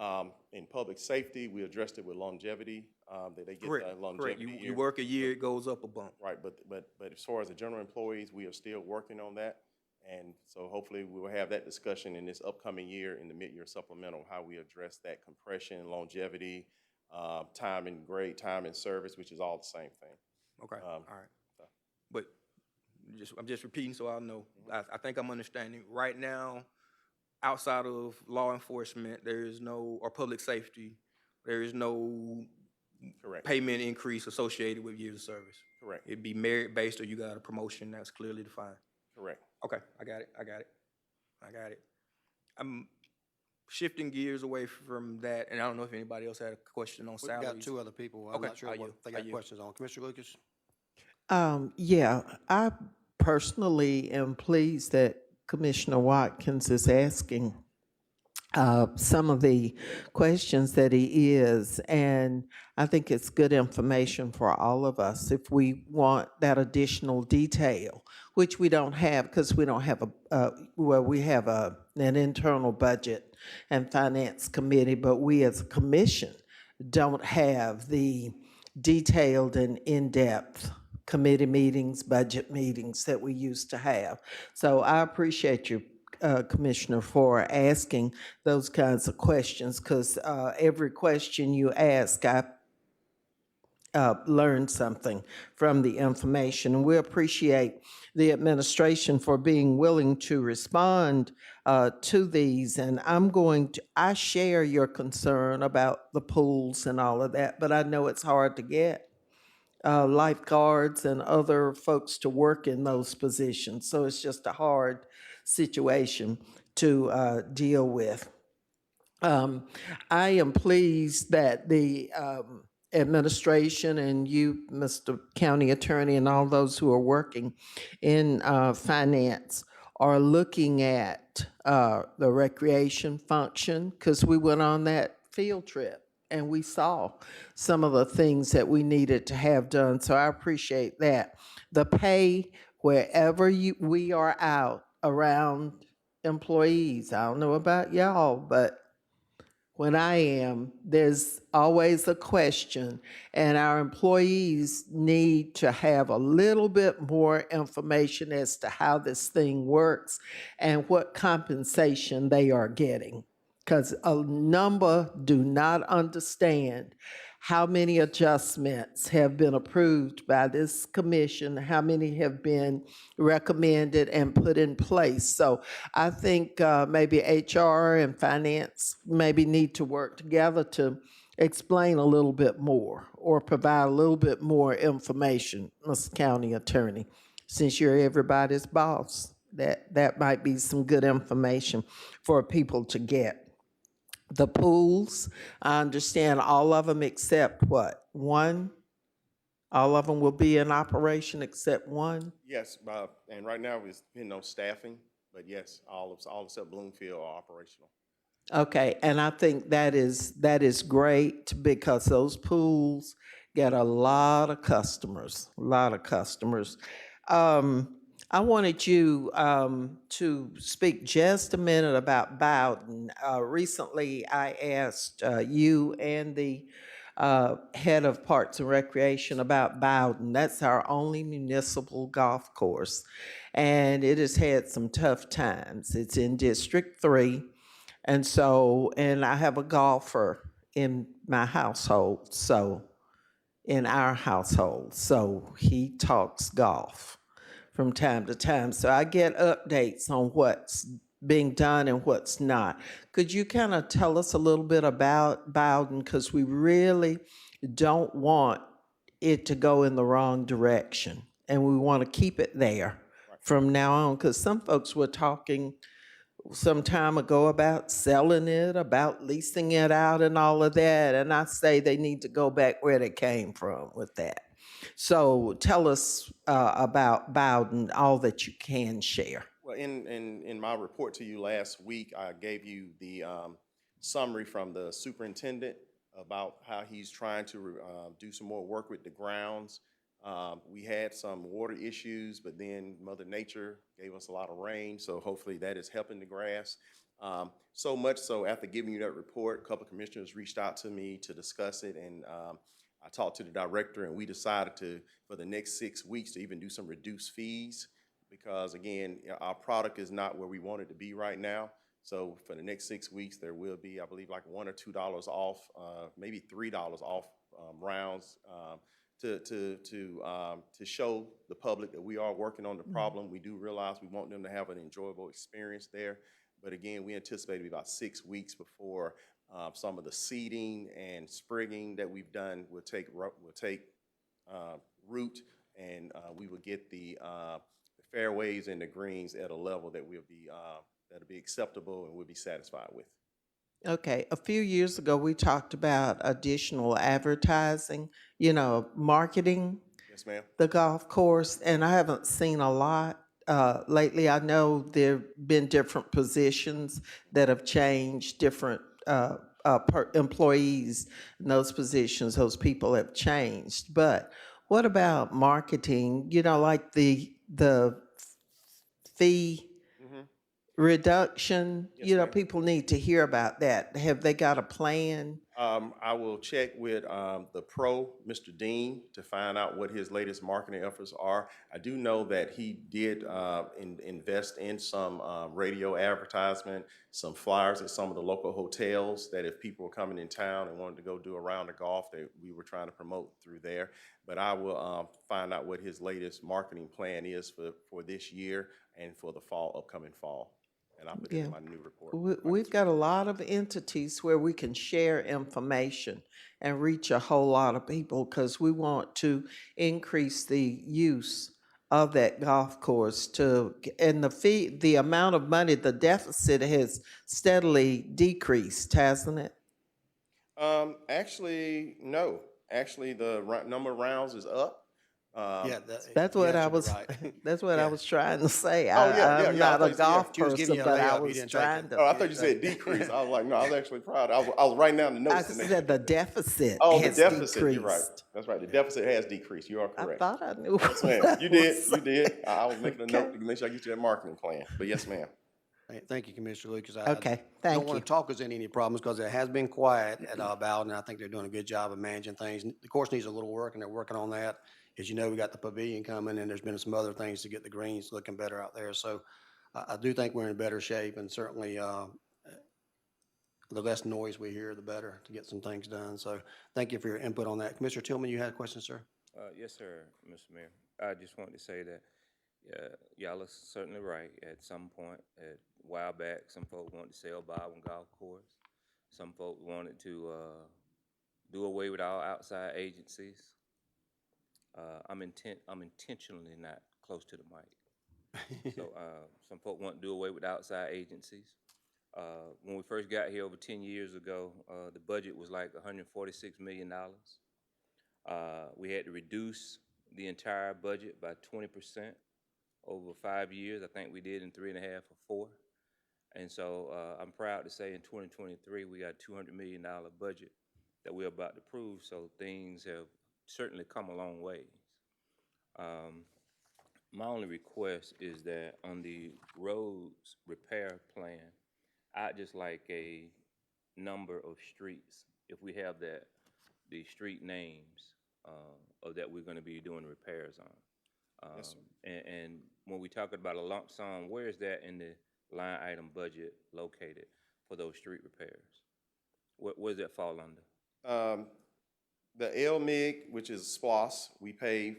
In public safety, we addressed it with longevity, that they get the longevity. Correct. You work a year, it goes up a bump. Right, but as far as the general employees, we are still working on that. And so hopefully we will have that discussion in this upcoming year in the mid-year supplemental, how we address that compression, longevity, time and grade, time and service, which is all the same thing. Okay, all right. But I'm just repeating so I know. I think I'm understanding. Right now, outside of law enforcement, there is no, or public safety, there is no payment increase associated with years of service. Correct. It'd be merit-based, or you got a promotion that's clearly defined? Correct. Okay, I got it. I'm shifting gears away from that, and I don't know if anybody else had a question on We've salaries. got two other people. I'm Okay, not sure I yield, what they I got yield. questions on. Commissioner Lucas? Yeah, I personally am pleased that Commissioner Watkins is asking some of the questions that he is, and I think it's good information for all of us if we want that additional detail, which we don't have because we don't have we have an internal budget and finance committee, but we as a commission don't have the detailed and in-depth committee meetings, budget meetings that we used to have. So I appreciate you, Commissioner, for asking those kinds of questions, because every question you ask, I learned something from the information. And we appreciate the administration for being willing to respond to these. And I share your concern about the pools and all of that, but I know it's hard to get lifeguards and other folks to work in those positions. So it's just a hard situation to deal with. I am pleased that the administration and you, Mr. County Attorney, and all those who are working in finance are looking at the recreation function, because we went on that field trip and we saw some of the things that we needed to have done. So I appreciate that. The pay, wherever we are out around employees, I don't know about y'all, but when I am, there's always a question, and our employees need to have a little bit more information as to how this thing works and what compensation they are getting. Because a number do not understand how many adjustments have been approved by this commission, how many have been recommended and put in place. So I think maybe HR and finance maybe need to work together to explain a little bit more or provide a little bit more information, Mr. County Attorney, since you're everybody's boss. That might be some good information for people to get. The pools, I understand all of them except what? One? All of them will be in operation except one? Yes, and right now it's, staffing, but yes, all except Bloomfield are operational. Okay, and I think that is great because those pools get a lot of customers, a lot of customers. I wanted you to speak just a minute about Bowden. Recently, I asked you and the head of Parks and Recreation about Bowden. That's our only municipal golf course, and it has had some tough times. It's in District 3. And I have a golfer in my household, in our household. So he talks golf from time to time. So I get updates on what's being done and what's not. Could you kind of tell us a little bit about Bowden? Because we really don't want it to go in the wrong direction. And we want to keep it there from now on. Because some folks were talking some time ago about selling it, about leasing it out and all of that. And I say they need to go back where they came from with that. So tell us about Bowden, all that you can share. Well, in my report to you last week, I gave you the summary from the superintendent about how he's trying to do some more work with the grounds. We had some water issues, but then Mother Nature gave us a lot of rain, so hopefully that is helping the grass. So much so, after giving you that report, a couple of commissioners reached out to me to discuss it, and I talked to the director, and we decided to, for the next 6 weeks, to even do some reduced fees, because again, our product is not where we want it to be right now. So for the next 6 weeks, there will be, I believe, like $1 or $2 off, maybe $3 off rounds, to show the public that we are working on the problem. We do realize we want them to have an enjoyable experience there. But again, we anticipate it'll be about 6 weeks before some of the seeding and sprigging that we've done will take root, and we will get the fairways and the greens at a level that that'll be acceptable and we'll be satisfied with. Okay, a few years ago, we talked about additional advertising, marketing Yes, ma'am. the golf course, and I haven't seen a lot lately. I know there've been different positions that have changed, different employees in those positions, those people have changed. But what about marketing? Like the fee Mm-hmm. reduction, Yes, ma'am. people need to hear about that. Have they got a plan? I will check with the pro, Mr. Dean, to find out what his latest marketing efforts are. I do know that he did invest in some radio advertisement, some flyers at some of the local hotels, that if people were coming in town and wanted to go do a round of golf, that we were trying to promote through there. But I will find out what his latest marketing plan is for this year and for the upcoming fall. And I'll put it in my new report. We've got a lot of entities where we can share information and reach a whole lot of people because we want to increase the use of that golf course and the amount of money, the deficit has steadily decreased, hasn't it? Actually, no. Actually, the number of rounds is up. Yeah, That's you what I answered it was, right. that's what I Yeah. was trying to say. Oh, yeah, I'm yeah. I not a thought you said, yeah, golf she was giving person, you a but I layup, you was didn't take trying it. to. Oh, I thought you said decrease. I was like, no, I was actually proud. I was writing down the I notes. to make said sure. the deficit Oh, the has deficit, you're right. decreased. That's right. The deficit has decreased. You are I correct. thought I knew Yes, what ma'am. I You did. was You did. I was making a note Okay. to make sure I get you that marketing plan. But yes, ma'am. Thank you, Commissioner Lucas. I Okay, don't thank want you. to talk us into any problems because it has been quiet at Bowden, and I think they're doing a good job of managing things. The course needs a little work, and they're working on that. As you know, we got the pavilion coming, and there's been some other things to get the greens looking better out there. So I do think we're in better shape, and certainly the less noise we hear, the better to get some things done. So thank you for your input on that. Commissioner Tillman, you had a question, sir? Yes, sir, Mr. Mayor. I just wanted to say that, y'all are certainly right. At some point, a while back, some folk wanted to sell Baldwin Golf Course. Some folk wanted to do away with all outside agencies. I'm intentionally not close to the mic. So some folk want to do away with outside agencies. When we first got here over 10 years ago, the budget was like $146 million. We had to reduce the entire budget by 20% over 5 years. I think we did in 3.5 or 4. And so I'm proud to say in 2023, we got a $200 million budget that we're about to approve. So things have certainly come a long way. My only request is that on the roads repair plan, I'd just like a number of streets, if we have that, the street names of that we're gonna be doing repairs on. Yes, sir. And when we talk about a lump sum, where is that in the line item budget located for those street repairs? Where does that fall under? The LMIG, which is SPLOS, we pay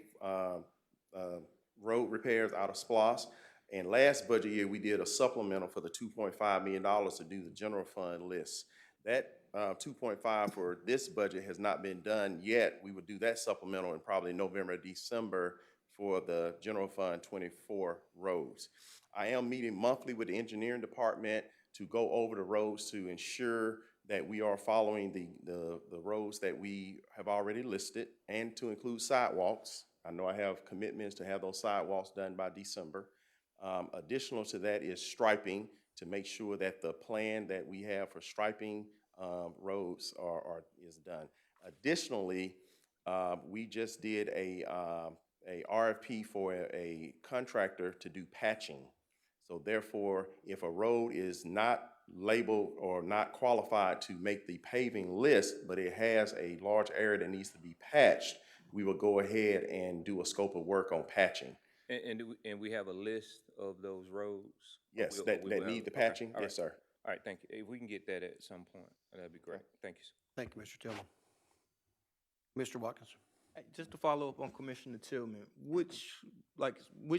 road repairs out of SPLOS. And last budget year, we did a supplemental for the $2.5 million to do the general fund list. That 2.5 for this budget has not been done yet. We would do that supplemental in probably November, December for the general fund 24 roads. I am meeting monthly with the engineering department to go over the roads to ensure that we are following the roads that we have already listed, and to include sidewalks. I know I have commitments to have those sidewalks done by December. Additional to that is striping, to make sure that the plan that we have for striping roads is done. Additionally, we just did a RFP for a contractor to do patching. So therefore, if a road is not labeled or not qualified to make the paving list, but it has a large area that needs to be patched, we will go ahead and do a scope of work on patching. And we have a list of those roads? Yes, that need the patching. Okay, Yes, sir. All right, thank you. If we can get that at some point, that'd be great. Thank you, sir. Thank you, Mr. Tillman. Mr. Watkins? Hey, just to follow up on Commissioner Tillman, which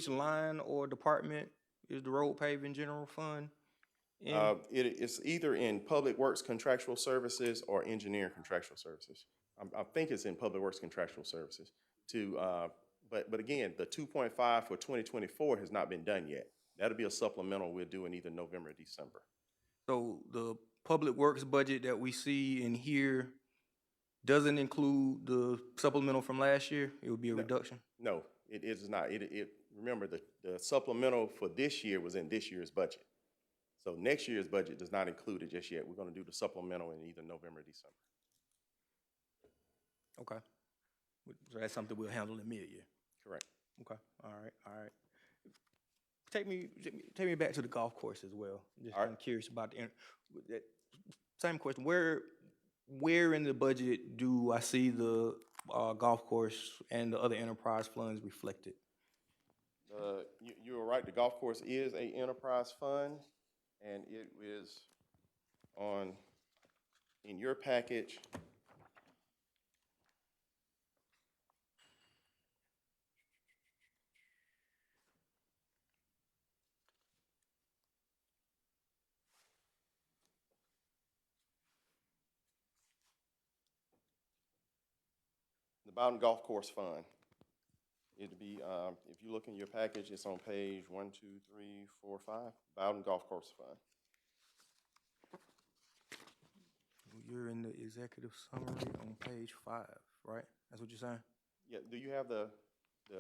line or department is the road paving general fund in? It's either in Public Works Contractual Services or Engineering Contractual Services. I think it's in Public Works Contractual Services to but again, the 2.5 for 2024 has not been done yet. That'll be a supplemental we'll do in either November or December. So the public works budget that we see in here doesn't include the supplemental from last year? It would be a reduction? No, it is not. Remember, the supplemental for this year was in this year's budget. So next year's budget does not include it just yet. We're gonna do the supplemental in either November or December. Okay. So that's something we'll handle in mid-year? Correct. Okay, all right. Take me back to the golf course as well. Just All right. kind of curious about that same question. Where in the budget do I see the golf course and the other enterprise funds reflected? You are right, the golf course is a enterprise fund, and it is in your package. The Bowden Golf Course Fund. It'd be, if you look in your package, it's on page 1, 2, 3, 4, 5, Bowden Golf Course Fund. You're in the executive summary on page 5, right? That's what you're saying? Yeah, do you have the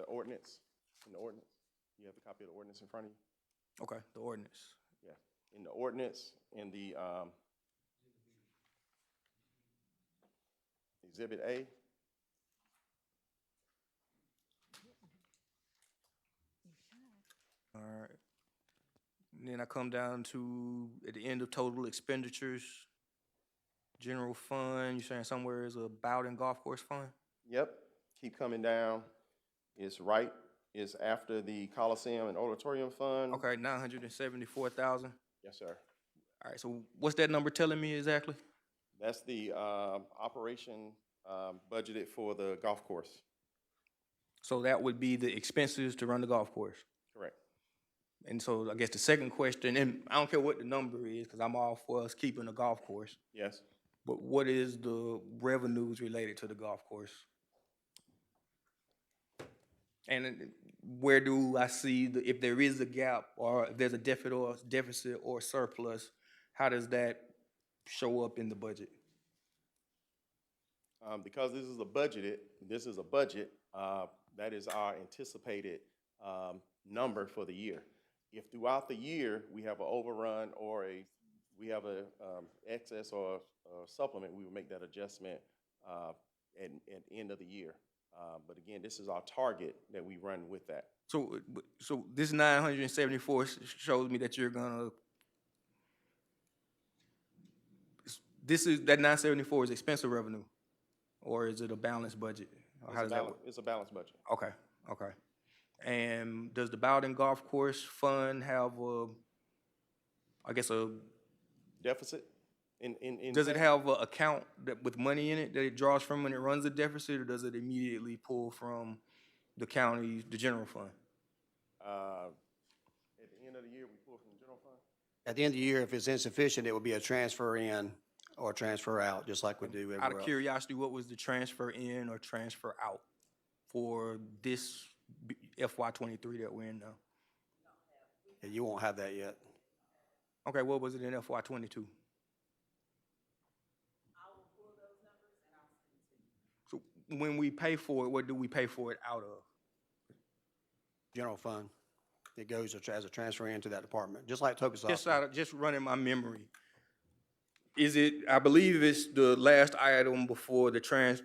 ordinance, in the ordinance? You have the copy of the ordinance in front of you? Okay, the ordinance. Yeah, in the ordinance, in the Exhibit A. All right. And then I come down to, at the end of total expenditures, general fund, you're saying somewhere is a Bowden Golf Course Fund? Yep, keep coming down. It's after the Coliseum and Auditorium Fund. Okay, 974,000. Yes, sir. All right, so what's that number telling me exactly? That's the operation budgeted for the golf course. So that would be the expenses to run the golf course. Correct. And so I guess the second question, and I don't care what the number is, because I'm all for us keeping the golf course, Yes. but what is the revenues related to the golf course? And where do I see, if there is a gap, or if there's a deficit or surplus, how does that show up in the budget? Because this is a budget, that is our anticipated number for the year. If throughout the year we have an overrun or we have a excess or a supplement, we will make that adjustment at end of the year. But again, this is our target that we run with that. So this 974 shows me that you're gonna, that 974 is expensive revenue, or is it a balanced budget? Or how does that work? It's a balanced budget. Okay. And does the Bowden Golf Course Fund have a Deficit? does it have an account with money in it that it draws from when it runs a deficit, or does it immediately pull from the county, the general fund? At the end of the year, we pull from the general fund? At the end of the year, if it's insufficient, it would be a transfer in or transfer out, just like we do everywhere Out of else. curiosity, what was the transfer in or transfer out for this FY23 that we're in now? Yeah, you won't have that yet. Okay, what was it in FY22? So when we pay for it, what do we pay for it out of? General fund. It goes as a transfer into that department, just like Tokusaki. Just running my memory. Is it, I believe it's the last item before the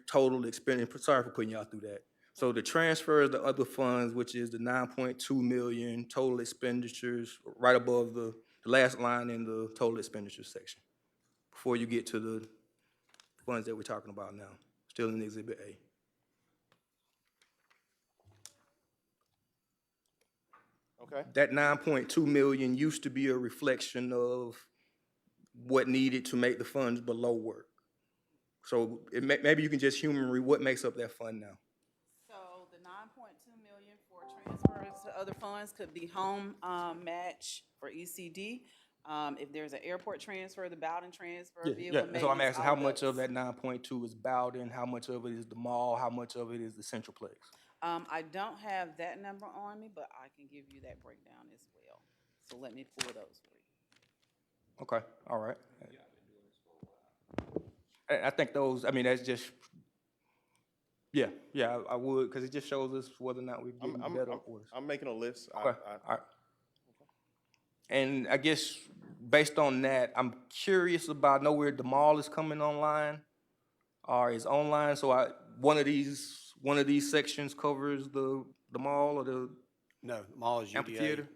total expenditure, sorry for putting y'all through that. So the transfers, the other funds, which is the 9.2 million total expenditures, right above the last line in the total expenditures section, before you get to the funds that we're talking about now, still in Exhibit A. Okay. That 9.2 million used to be a reflection of what needed to make the funds below work. So maybe you can just humor me, what makes up that fund now? So the 9.2 million for transfers to other funds could be home match for ECD. If there's an airport transfer, the Bowden transfer, vehicle So I'm maintenance, asking how all much those. of that 9.2 is Bowden, how much of it is the mall, how much of it is the Centralplex? I don't have that number on me, but I can give you that breakdown as well. So let me pull those for you. Okay, all right. I think those, I mean, that's just, yeah, I would, because it just shows us whether or not we're getting better or worse. I'm making a list. Okay, all right. And I guess based on that, I'm curious about, I know where the mall is coming online, or is online, so one of these sections covers the mall or the No, the mall is UDA. amphitheater?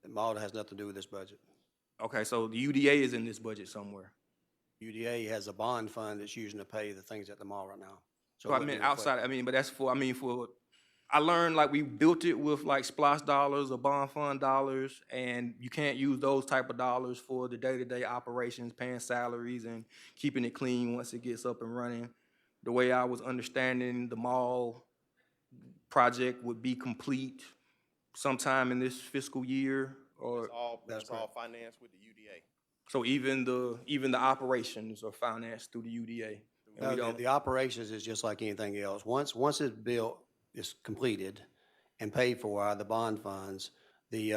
The mall has nothing to do with this budget. Okay, so the UDA is in this budget somewhere. UDA has a bond fund that's using to pay the things at the mall right now. So So I it wouldn't mean, be reflected. outside, I mean, but that's for, I learned like we built it with like splash dollars or bond fund dollars, and you can't use those type of dollars for the day-to-day operations, paying salaries and keeping it clean once it gets up and running. The way I was understanding, the mall project would be complete sometime in this fiscal year, or, That's all financed with the UDA. so even the operations are financed through the UDA. And we No, don't, the operations is just like anything else. Once it's built, it's completed and paid for out of the bond funds, the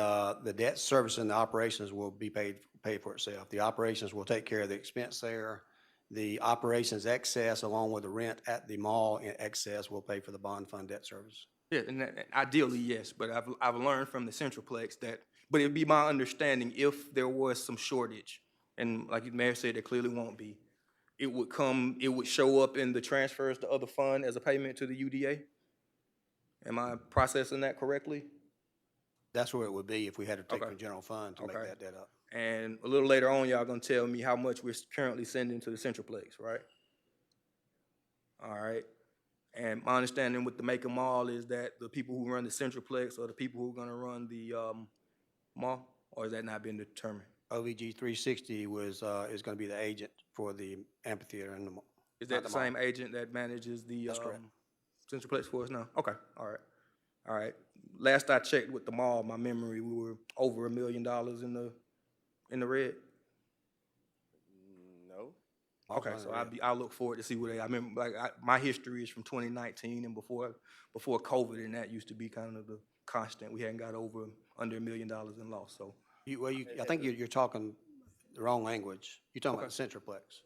debt service and the operations will be paid for itself. The operations will take care of the expense there. The operations excess, along with the rent at the mall in excess, will pay for the bond fund debt service. yeah, and ideally, yes, but I've learned from the Centralplex that, but it'd be my understanding if there was some shortage, and like the mayor said, there clearly won't be, it would show up in the transfers to other fund as a payment to the UDA? Am I processing that correctly? That's where it would be if we had to take Okay. from general fund to make Okay. that debt up. And a little later on, y'all gonna tell me how much we're currently sending to the Centralplex, right? All right. And my understanding with the Macon Mall is that the people who run the Centralplex are the people who are gonna run the mall, or is that not been determined? OVG 360 is gonna be the agent for the amphitheater and the mall. Is not that the mall. same agent that manages the That's correct. Centralplex for us now? Okay, all right, all right. Last I checked with the mall, my memory, we were over $1 million in the red. No. Okay, so I'll look forward to see what I remember, like, my history is from 2019 and before COVID, and that used to be kind of the constant. We hadn't got under $1 million in loss, so. I think you're talking the wrong language. You're talking about the Centralplex.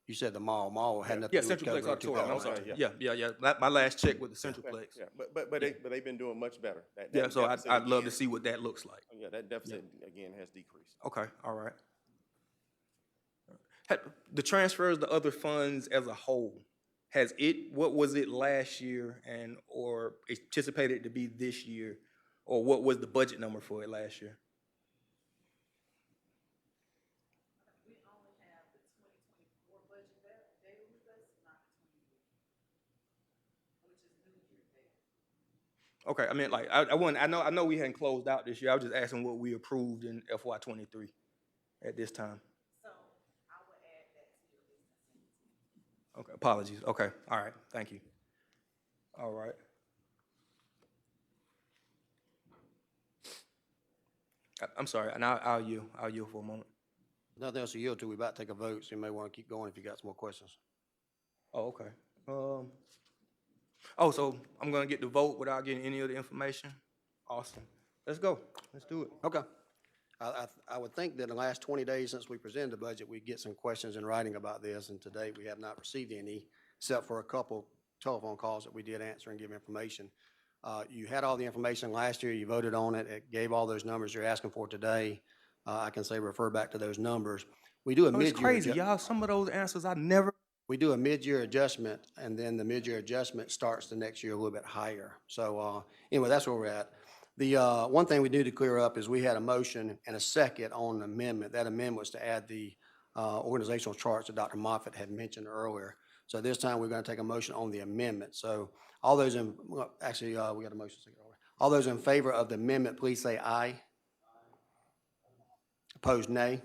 You said the mall. Mall had nothing Yeah, to do with Centralplex COVID in Auditorium, I'm 2000. sorry. Yeah. My last check with the Centralplex. Yeah, but they've been doing much better. That Yeah, so deficit I'd love to again- see what that looks like. Yeah, that deficit again has decreased. Okay, all right. The transfers to other funds as a whole, what was it last year or anticipated to be this year? Or what was the budget number for it last year? We only have the 2024 budget data with us, not the 2023, which is New Year data. Okay, I mean, like, I know we hadn't closed out this year. I was just asking what we approved in FY '23 at this time. So I will add that to your list and send it to you. Okay, apologies. Okay, all right, thank you. All right. I'm sorry, and I'll yield for a moment. Nothing else to yield to. We're about to take a vote, so you may want to keep going if you got some more questions. Oh, okay. So I'm gonna get the vote without getting any of the information? Awesome. Let's go. Let's do it. Okay. I would think that in the last 20 days since we presented the budget, we'd get some questions in writing about this, and to date, we have not received any, except for a couple telephone calls that we did answer and give information. You had all the information last year, you voted on it, it gave all those numbers you're asking for today. I can say refer back to those numbers. We do a Oh, mid-year. it's crazy, y'all. Some of those answers I never. We do a mid-year adjustment, and then the mid-year adjustment starts the next year a little bit higher. So anyway, that's where we're at. The one thing we need to clear up is we had a motion and a second on an amendment. That amendment was to add the organizational charts that Dr. Moffitt had mentioned earlier. So this time, we're going to take a motion on the amendment. So all those in, well, actually, we got a motion second already. All those in favor of the amendment, please say aye. Opposed, nay.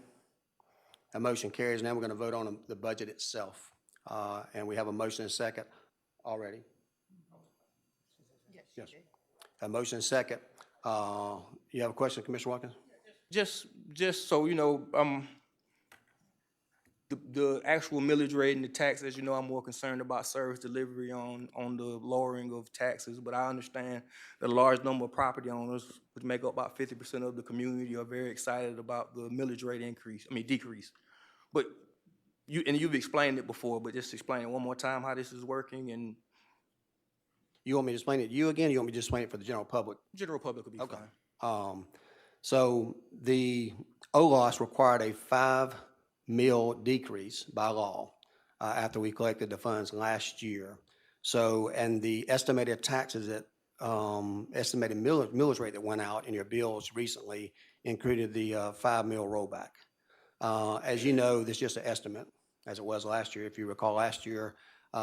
That motion carries. Now we're going to vote on the budget itself. And we have a motion and second already. Yes. A motion and second. You have a question, Commissioner Watkins? Just so you know, the actual millage rate and the tax, as you know, I'm more concerned about service delivery on the lowering of taxes, but I understand that a large number of property owners, which make up about 50% of the community, are very excited about the millage rate decrease. But you've explained it before, but just explain it one more time how this is working, and You want me to explain it to you again, or you want me to just explain it for the general public? general public will be Okay. fine. So the OLOS required a 5 mil decrease by law after we collected the funds last year. So, and the estimated taxes that, estimated millage rate that went out in your bills recently included the 5 mil rollback. As you know, this is just an estimate, as it was last year. If you recall, last year,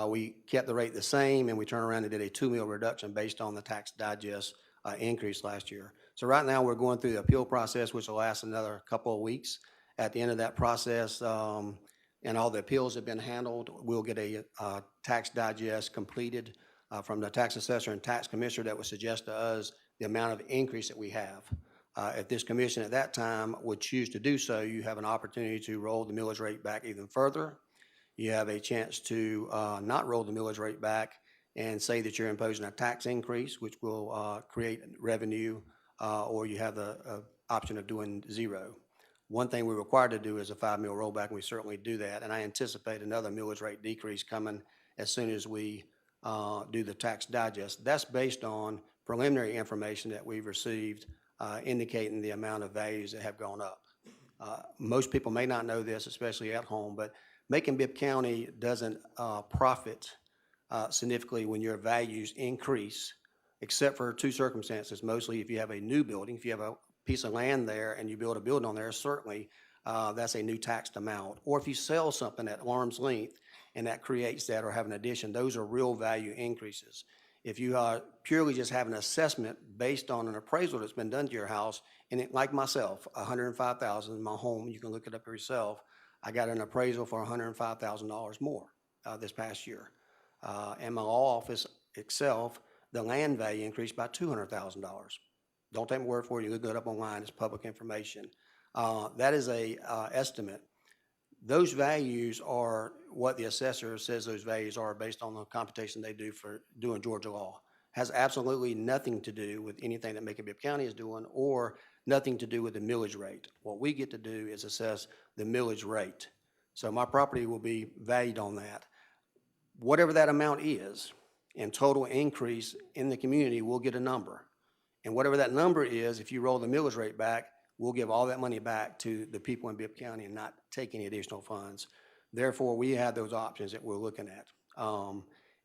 we kept the rate the same, and we turned around and did a 2 mil reduction based on the tax digest increase last year. So right now, we're going through the appeal process, which will last another couple of weeks. At the end of that process, and all the appeals have been handled, we'll get a tax digest completed from the tax assessor and tax commissioner that would suggest to us the amount of increase that we have. If this commission at that time would choose to do so, you have an opportunity to roll the millage rate back even further. You have a chance to not roll the millage rate back and say that you're imposing a tax increase, which will create revenue, or you have the option of doing zero. One thing we're required to do is a 5 mil rollback, and we certainly do that. And I anticipate another millage rate decrease coming as soon as we do the tax digest. That's based on preliminary information that we've received indicating the amount of values that have gone up. Most people may not know this, especially at home, but Macon-Bibb County doesn't profit significantly when your values increase, except for two circumstances. Mostly if you have a new building, if you have a piece of land there and you build a building on there, certainly that's a new taxed amount. Or if you sell something at arm's length and that creates that or have an addition, those are real value increases. If you purely just have an assessment based on an appraisal that's been done to your house, and like myself, $105,000 in my home, you can look it up yourself. I got an appraisal for $105,000 more this past year. And my law office itself, the land value increased by $200,000. Don't take my word for it. You look it up online. It's public information. That is a estimate. Those values are what the assessor says those values are based on the computation they do for doing Georgia law. Has absolutely nothing to do with anything that Macon-Bibb County is doing or nothing to do with the millage rate. What we get to do is assess the millage rate. So my property will be valued on that. Whatever that amount is in total increase in the community, we'll get a number. And whatever that number is, if you roll the millage rate back, we'll give all that money back to the people in Bibb County and not take any additional funds. Therefore, we have those options that we're looking at.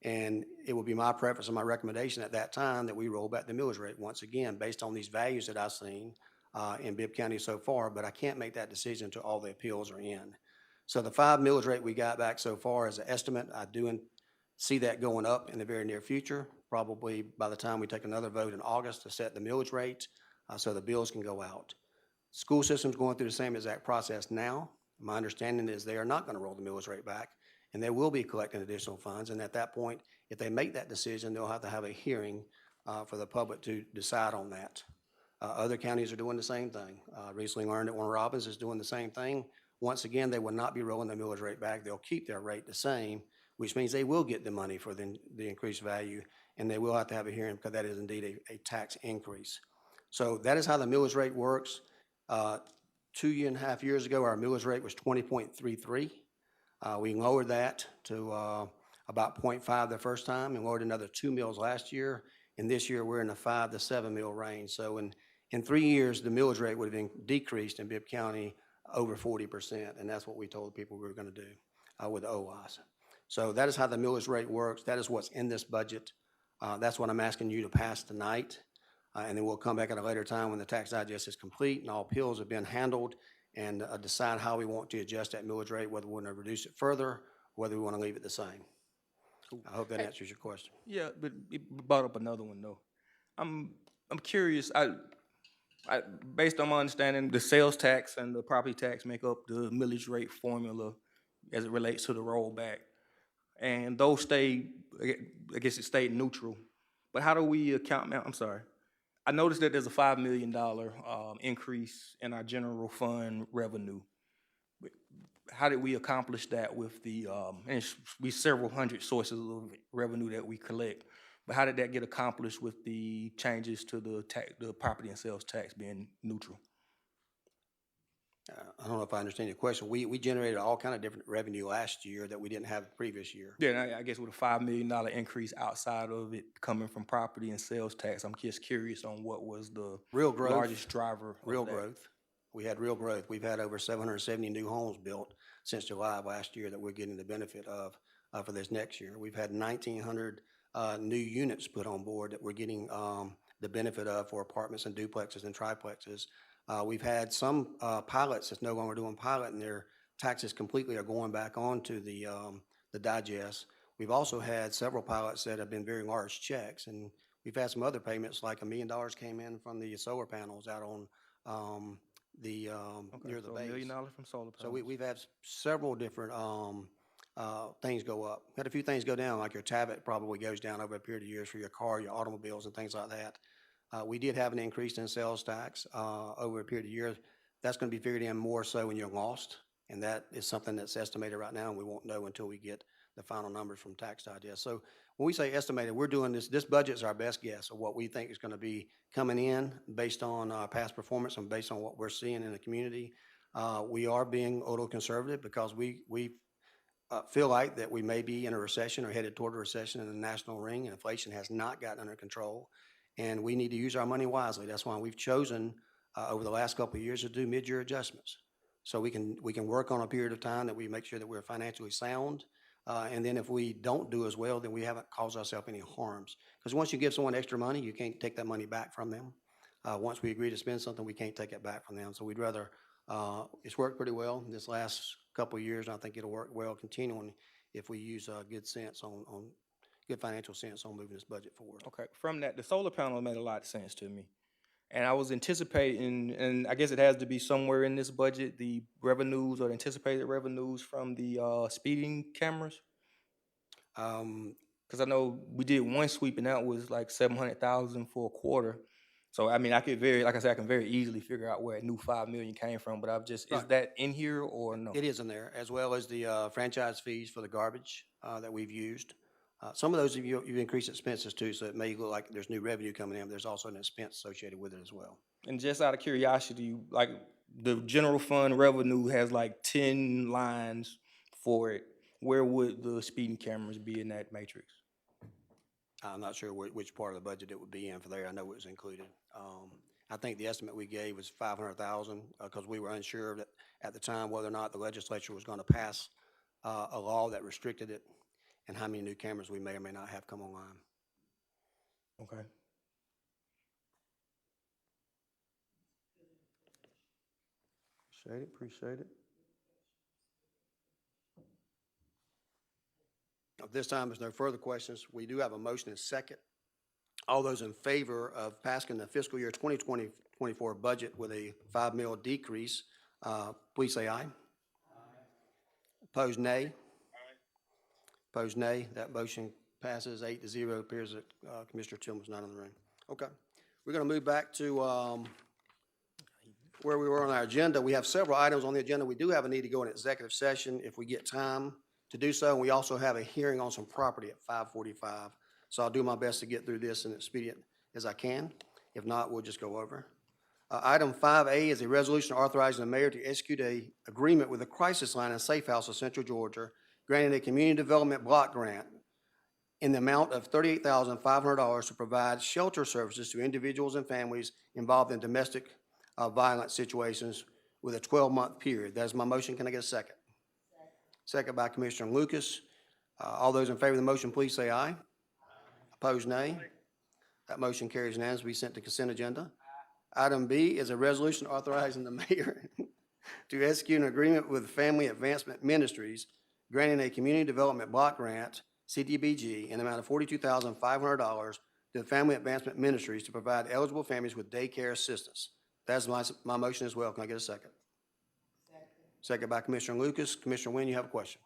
And it will be my preference and my recommendation at that time that we roll back the millage rate once again, based on these values that I've seen in Bibb County so far, but I can't make that decision until all the appeals are in. So the 5 millage rate we got back so far is an estimate. I do see that going up in the very near future, probably by the time we take another vote in August to set the millage rate so the bills can go out. School system's going through the same exact process now. My understanding is they are not going to roll the millage rate back, and they will be collecting additional funds. And at that point, if they make that decision, they'll have to have a hearing for the public to decide on that. Other counties are doing the same thing. Recently learned that Warner Robins is doing the same thing. Once again, they will not be rolling the millage rate back. They'll keep their rate the same, which means they will get the money for the increased value, and they will have to have a hearing because that is indeed a tax increase. So that is how the millage rate works. 2.5 years ago, our millage rate was 20.33. We lowered that to about 0.5 the first time and lowered another 2 mils last year. And this year, we're in the 5 to 7 mil range. So in 3 years, the millage rate would have been decreased in Bibb County over 40%. And that's what we told people we were going to do with the OIs. So that is how the millage rate works. That is what's in this budget. That's what I'm asking you to pass tonight. And then we'll come back at a later time when the tax digest is complete and all appeals have been handled and decide how we want to adjust that millage rate, whether we want to reduce it further, whether we want to leave it the same. I hope that answers your question. Yeah, but it brought up another one though. I'm curious. Based on my understanding, the sales tax and the property tax make up the millage rate formula as it relates to the rollback, and those stay. I guess it stayed neutral. But how do we account? I'm sorry. I noticed that there's a $5 million increase in our general fund revenue. how did we accomplish that with the, and it's be several hundred sources of revenue that we collect, but how did that get accomplished with the changes to the tax, the property and sales tax being neutral? I don't know if I understand your question. We generated all kind of different revenue last year that we didn't have the previous year. Yeah, and I guess with a $5 million increase outside of it coming from property and sales tax, I'm just curious on what was the Real growth. largest driver of Real that. growth. We had real growth. We've had over 770 new homes built since July of last year that we're getting the benefit of for this next year. We've had 1,900 new units put on board that we're getting the benefit of for apartments and duplexes and triplexes. We've had some pilots that's no longer doing pilot, and their taxes completely are going back onto the digest. We've also had several pilots that have been very large checks, and we've had some other payments, like $1 million came in from the solar panels out on near the So base. $1 million from solar So panels. we've had several different things go up. Had a few things go down, like your tablet probably goes down over a period of years for your car, your automobiles, and things like that. We did have an increase in sales tax over a period of years. That's going to be figured in more so when you're lost, and that is something that's estimated right now, and we won't know until we get the final numbers from Tax Digest. So when we say estimated, we're doing this budget's our best guess of what we think is going to be coming in based on past performance and based on what we're seeing in the community. We are being a little conservative because we feel like that we may be in a recession or headed toward a recession in the national ring, and inflation has not gotten under control. And we need to use our money wisely. That's why we've chosen over the last couple of years to do mid-year adjustments. So we can work on a period of time that we make sure that we're financially sound. And then if we don't do as well, then we haven't caused ourselves any harms. Because once you give someone extra money, you can't take that money back from them. Once we agree to spend something, we can't take it back from them. So we'd rather, it's worked pretty well this last couple of years, and I think it'll work well continuing if we use good sense on good financial sense on moving this budget forward. Okay, from that, the solar panel made a lot of sense to me. And I was anticipating, and I guess it has to be somewhere in this budget, the revenues or the anticipated revenues from the speeding cameras. Because I know we did one sweep and that was like 700,000 for a quarter. So I mean, I can very easily figure out where a new 5 million came from. But I've just, is Right. that in here or no? It is in there, as well as the franchise fees for the garbage that we've used. Some of those you've increased expenses too, so it may look like there's new revenue coming in, but there's also an expense associated with it as well. And just out of curiosity, like the general fund revenue has like 10 lines for it. Where would the speeding cameras be in that matrix? I'm not sure which part of the budget it would be in for there. I know it was included. I think the estimate we gave was 500,000 because we were unsure that at the time whether or not the legislature was going to pass a law that restricted it and how many new cameras we may or may not have come online. Okay. Appreciate it. At this time, there's no further questions. We do have a motion and second. All those in favor of passing the fiscal year 2024 budget with a $5 million decrease, please say aye. Opposed, nay. Opposed, nay. That motion passes 8-0. It appears that Commissioner Tillman's not in the room. Okay. We're going to move back to where we were on our agenda. We have several items on the agenda. We do have a need to go in executive session if we get time to do so. And we also have a hearing on some property at 5:45. So I'll do my best to get through this as expedient as I can. If not, we'll just go over. Item 5A is a resolution authorizing the mayor to execute an agreement with the Crisis Line and Safe House of Central Georgia, granting a community development block grant in the amount of $38,500 to provide shelter services to individuals and families involved in domestic violence situations with a 12-month period. That is my motion. Can I get a second? Second by Commissioner Lucas. All those in favor of the motion, please say aye. Opposed, nay. That motion carries unanimously to be sent to consent agenda. Item B is a resolution authorizing the mayor to execute an agreement with Family Advancement Ministries, granting a community development block grant, CDBG, in the amount of $42,500 to the Family Advancement Ministries to provide eligible families with daycare assistance. That's my motion as well. Can I get a second? Second by Commissioner Lucas. Commissioner Wynn, you have a question.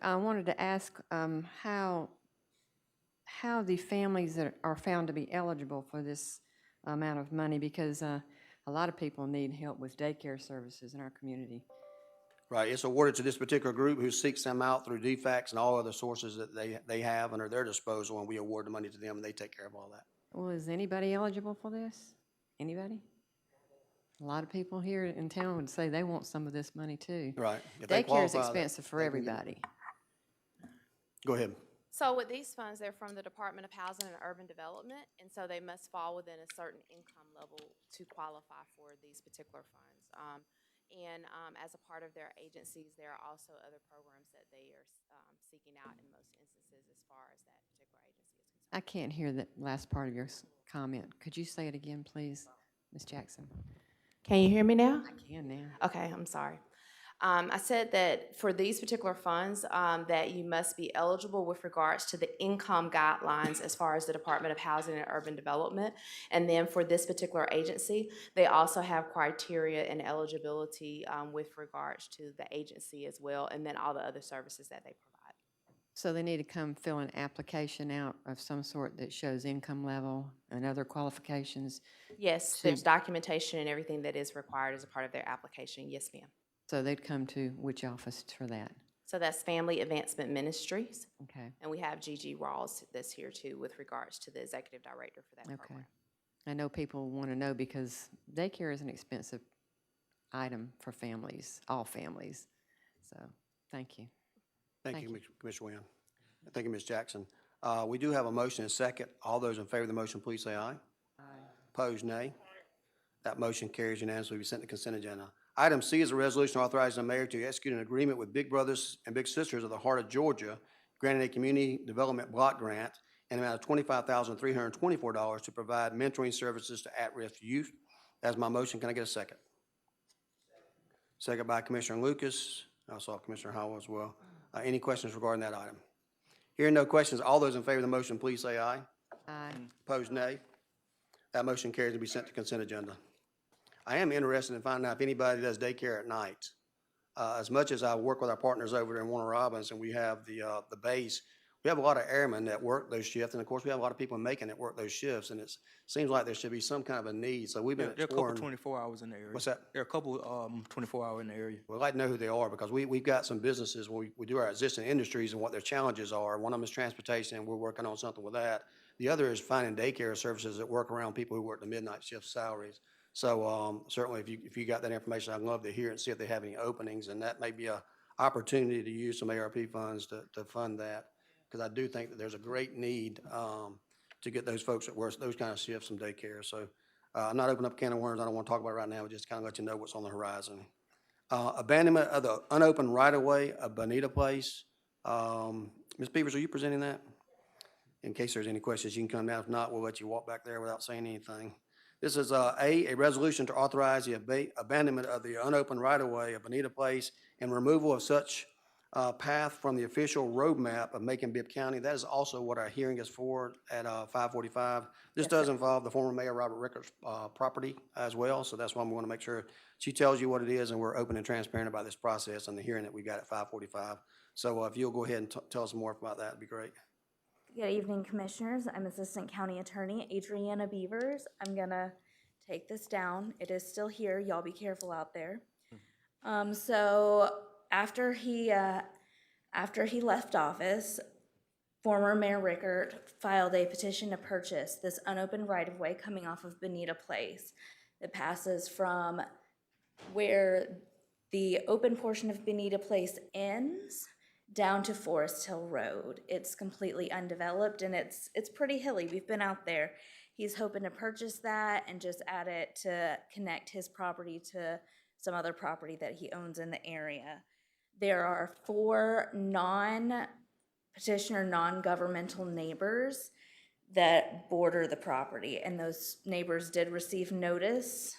I wanted to ask how the families that are found to be eligible for this amount of money, because a lot of people need help with daycare services in our community. Right, it's awarded to this particular group who seeks them out through defects and all other sources that they have under their disposal, and we award the money to them, and they take care of all that. Well, is anybody eligible for this? Anybody? A lot of people here in town would say they want some of this money too. Right. If they Daycare is qualify, expensive for they can get it. everybody. Go ahead. So with these funds, they're from the Department of Housing and Urban Development, and so they must fall within a certain income level to qualify for these particular funds. As a part of their agencies, there are also other programs that they are seeking out in most instances as far as that particular agency is concerned. I can't hear that last part of your comment. Could you say it again, please, Ms. Jackson? Can you hear me now? I can now. Okay, I'm sorry. I said that for these particular funds, that you must be eligible with regards to the income guidelines as far as the Department of Housing and Urban Development. And then for this particular agency, they also have criteria and eligibility with regards to the agency as well, and then all the other services that they provide. So they need to come fill an application out of some sort that shows income level and other qualifications. Yes, there's documentation and everything that is required as a part of their application. Yes, ma'am. So they'd come to which office for that? So that's Family Advancement Ministries. Okay. And we have Gigi Rawls that's here too with regards to the executive director for that Okay. program. I know people want to know because daycare is an expensive item for families, all families. So, thank you. Thank you, Commissioner Wynn. Thank you, Ms. Jackson. We do have a motion and a second. All those in favor of the motion, please say aye. Aye. Opposed, nay. That motion carries unanimously. We sent the consent agenda. Item C is a resolution authorizing the mayor to execute an agreement with Big Brothers and Big Sisters of the Heart of Georgia, granting a community development block grant in the amount of $25,324 to provide mentoring services to at-risk youth. That's my motion. Can I get a second? Second by Commissioner Lucas. I saw Commissioner Howell as well. Any questions regarding that item? Hearing no questions, all those in favor of the motion, please say aye. Aye. Opposed, nay. That motion carries to be sent to consent agenda. I am interested in finding out if anybody does daycare at night. As much as I work with our partners over there in Warner Robins and we have the base, we have a lot of airmen that work those shifts, and of course, we have a lot of people in Macon that work those shifts, and it seems like there should be some kind of a need, so we've been There are a couple exploring. 24 hours in the area. What's that? There are a couple 24-hour in the area. We'd like to know who they are, because we've got some businesses, when we do our existing industries and what their challenges are. One of them is transportation, and we're working on something with that. The other is finding daycare services that work around people who work the midnight shift salaries. So certainly, if you got that information, I'd love to hear it and see if they have any openings, and that may be a opportunity to use some ARP funds to fund that, because I do think that there's a great need to get those folks that work those kind of shifts some daycare. So I'm not opening up a can of worms I don't want to talk about right now, but just kind of let you know what's on the horizon. Abandonment of the unopened right-of-way of Bonita Place. Ms. Beavers, are you presenting that? In case there's any questions, you can come down. If not, we'll let you walk back there without saying anything. This is a resolution to authorize the abandonment of the unopened right-of-way of Bonita Place and removal of such path from the official roadmap of Macon-Bibb County. That is also what our hearing is for at 5:45. This does involve the former Mayor Robert Rickert's property as well, so that's why we want to make sure she tells you what it is, and we're open and transparent about this process and the hearing that we got at 5:45. So if you'll go ahead and tell us more about that, it'd be great. Good evening, Commissioners. I'm Assistant County Attorney Adriana Beavers. I'm gonna take this down. It is still here. Y'all be careful out there. So after he left office, former Mayor Rickert filed a petition to purchase this unopened right-of-way coming off of Bonita Place that passes from where the open portion of Bonita Place ends down to Forest Hill Road. It's completely undeveloped and it's pretty hilly. We've been out there. He's hoping to purchase that and just add it to connect his property to some other property that he owns in the area. There are 4 non-petitioner, non-governmental neighbors that border the property, and those neighbors did receive notice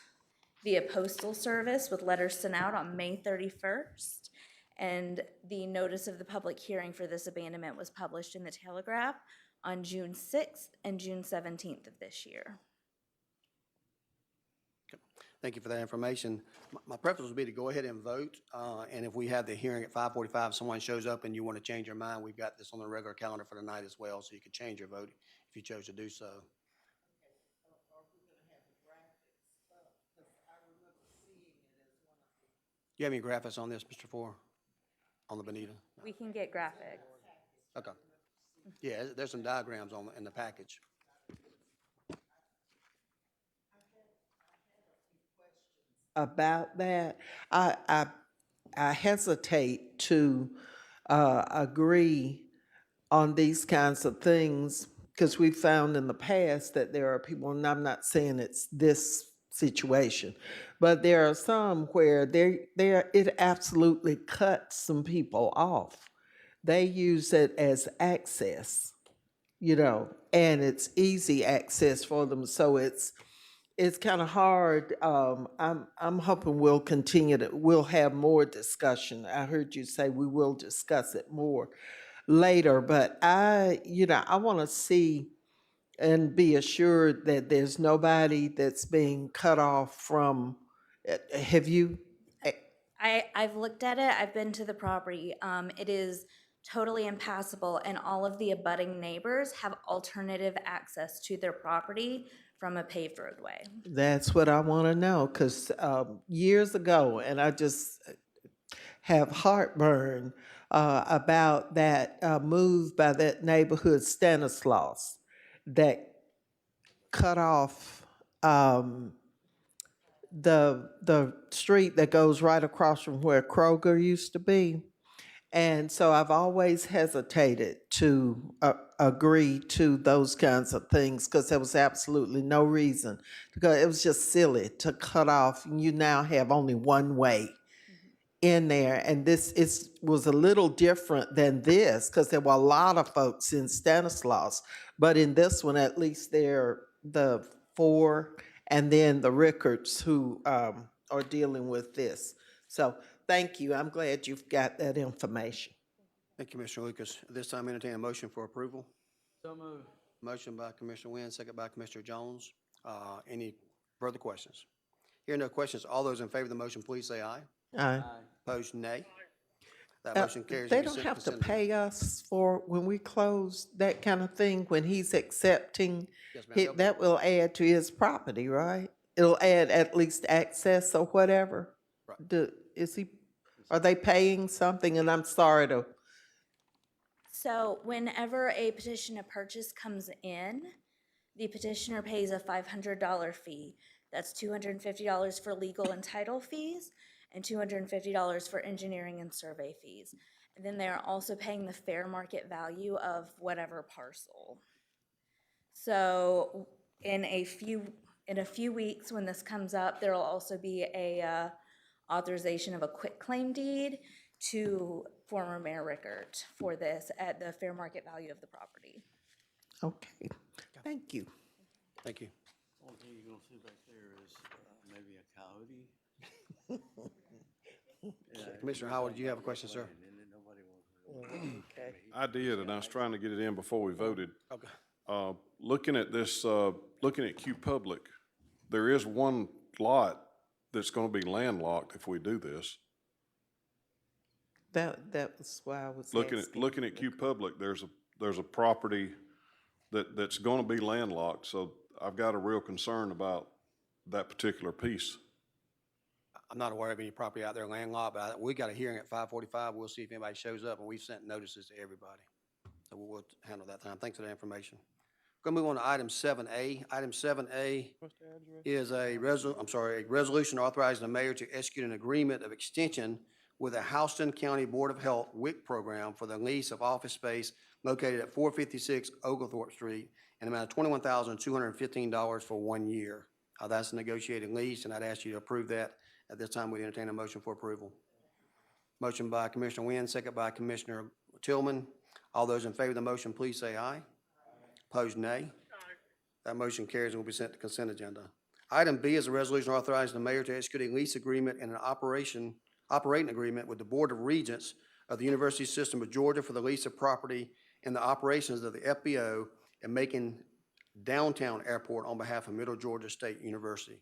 via postal service with letters sent out on May 31st. And the notice of the public hearing for this abandonment was published in the Telegraph on June 6th and June 17th of this year. Thank you for that information. My preference would be to go ahead and vote, and if we have the hearing at 5:45, someone shows up and you want to change your mind, we've got this on the regular calendar for tonight as well, so you could change your vote if you chose to do so. you have any graphics on this, Mr. Ford? On the Bonita? We can get graphics. Okay. Yeah, there's some diagrams in the package. About that, I hesitate to agree on these kinds of things because we found in the past that there are people, and I'm not saying it's this situation, but there are some where it absolutely cuts some people off. They use it as access, and it's easy access for them. So it's kind of hard. I'm hoping we'll have more discussion. I heard you say we will discuss it more later, but I want to see and be assured that there's nobody that's being cut off from. Have you? I've looked at it, I've been to the property. It is totally impassable, and all of the abutting neighbors have alternative access to their property from a paved roadway. That's what I want to know, because years ago, and I just have heartburn about that move by that neighborhood Stanislaus that cut off the street that goes right across from where Kroger used to be. And so I've always hesitated to agree to those kinds of things because there was absolutely no reason. Because it was just silly to cut off, and you now have only one way in there. And was a little different than this because there were a lot of folks in Stanislaus. But in this one, at least they're the four and then the Rickards who are dealing with this. So thank you. I'm glad you've got that information. Thank you, Mr. Lucas. At this time, entertain a motion for approval. So moved. Motion by Commissioner Wynn, second by Commissioner Jones. Any further questions? Hearing no questions, all those in favor of the motion, please say aye. Aye. Opposed, nay. That motion carries. They and be don't sent have to consent agenda. pay us for when we close that kind of thing, when he's accepting, Yes, ma'am. that will add to his property, right? It'll add at least access or whatever. Right. Are they paying something? And I'm sorry to, So whenever a petition to purchase comes in, the petitioner pays a $500 fee. That's $250 for legal and title fees and $250 for engineering and survey fees. And then they're also paying the fair market value of whatever parcel. So in a few weeks, when this comes up, there will also be a authorization of a quitclaim deed to former Mayor Rickard for this at the fair market value of the property. okay, thank you. Thank you. Only thing you're gonna see back there is maybe a coyote. Commissioner Howard, do you have a question, sir? Okay. I did, and I was trying to get it in before we voted. Okay. Looking at this, looking at Q Public, there is one lot that's gonna be landlocked if we do this. That was why I was Looking asking. at Q Public, there's a property that's gonna be landlocked, so I've got a real concern about that particular piece. I'm not aware of any property out there landlocked, but we got a hearing at 5:45. We'll see if anybody shows up, and we've sent notices to everybody. So we'll handle that time. Thanks for that information. Going to move on to item 7A. Item 7A is a resolution authorizing the mayor to execute an agreement of extension with the Houston County Board of Health WIC program for the lease of office space located at 456 Oglethorpe Street in an amount of $21,215 for 1 year. That's a negotiated lease, and I'd ask you to approve that. At this time, we entertain a motion for approval. Motion by Commissioner Wynn, second by Commissioner Tillman. All those in favor of the motion, please say aye. Opposed, nay. That motion carries and will be sent to consent agenda. Item B is a resolution authorizing the mayor to execute a lease agreement and an operating agreement with the Board of Regents of the University System of Georgia for the lease of property and the operations of the FBO at Macon Downtown Airport on behalf of Middle Georgia State University.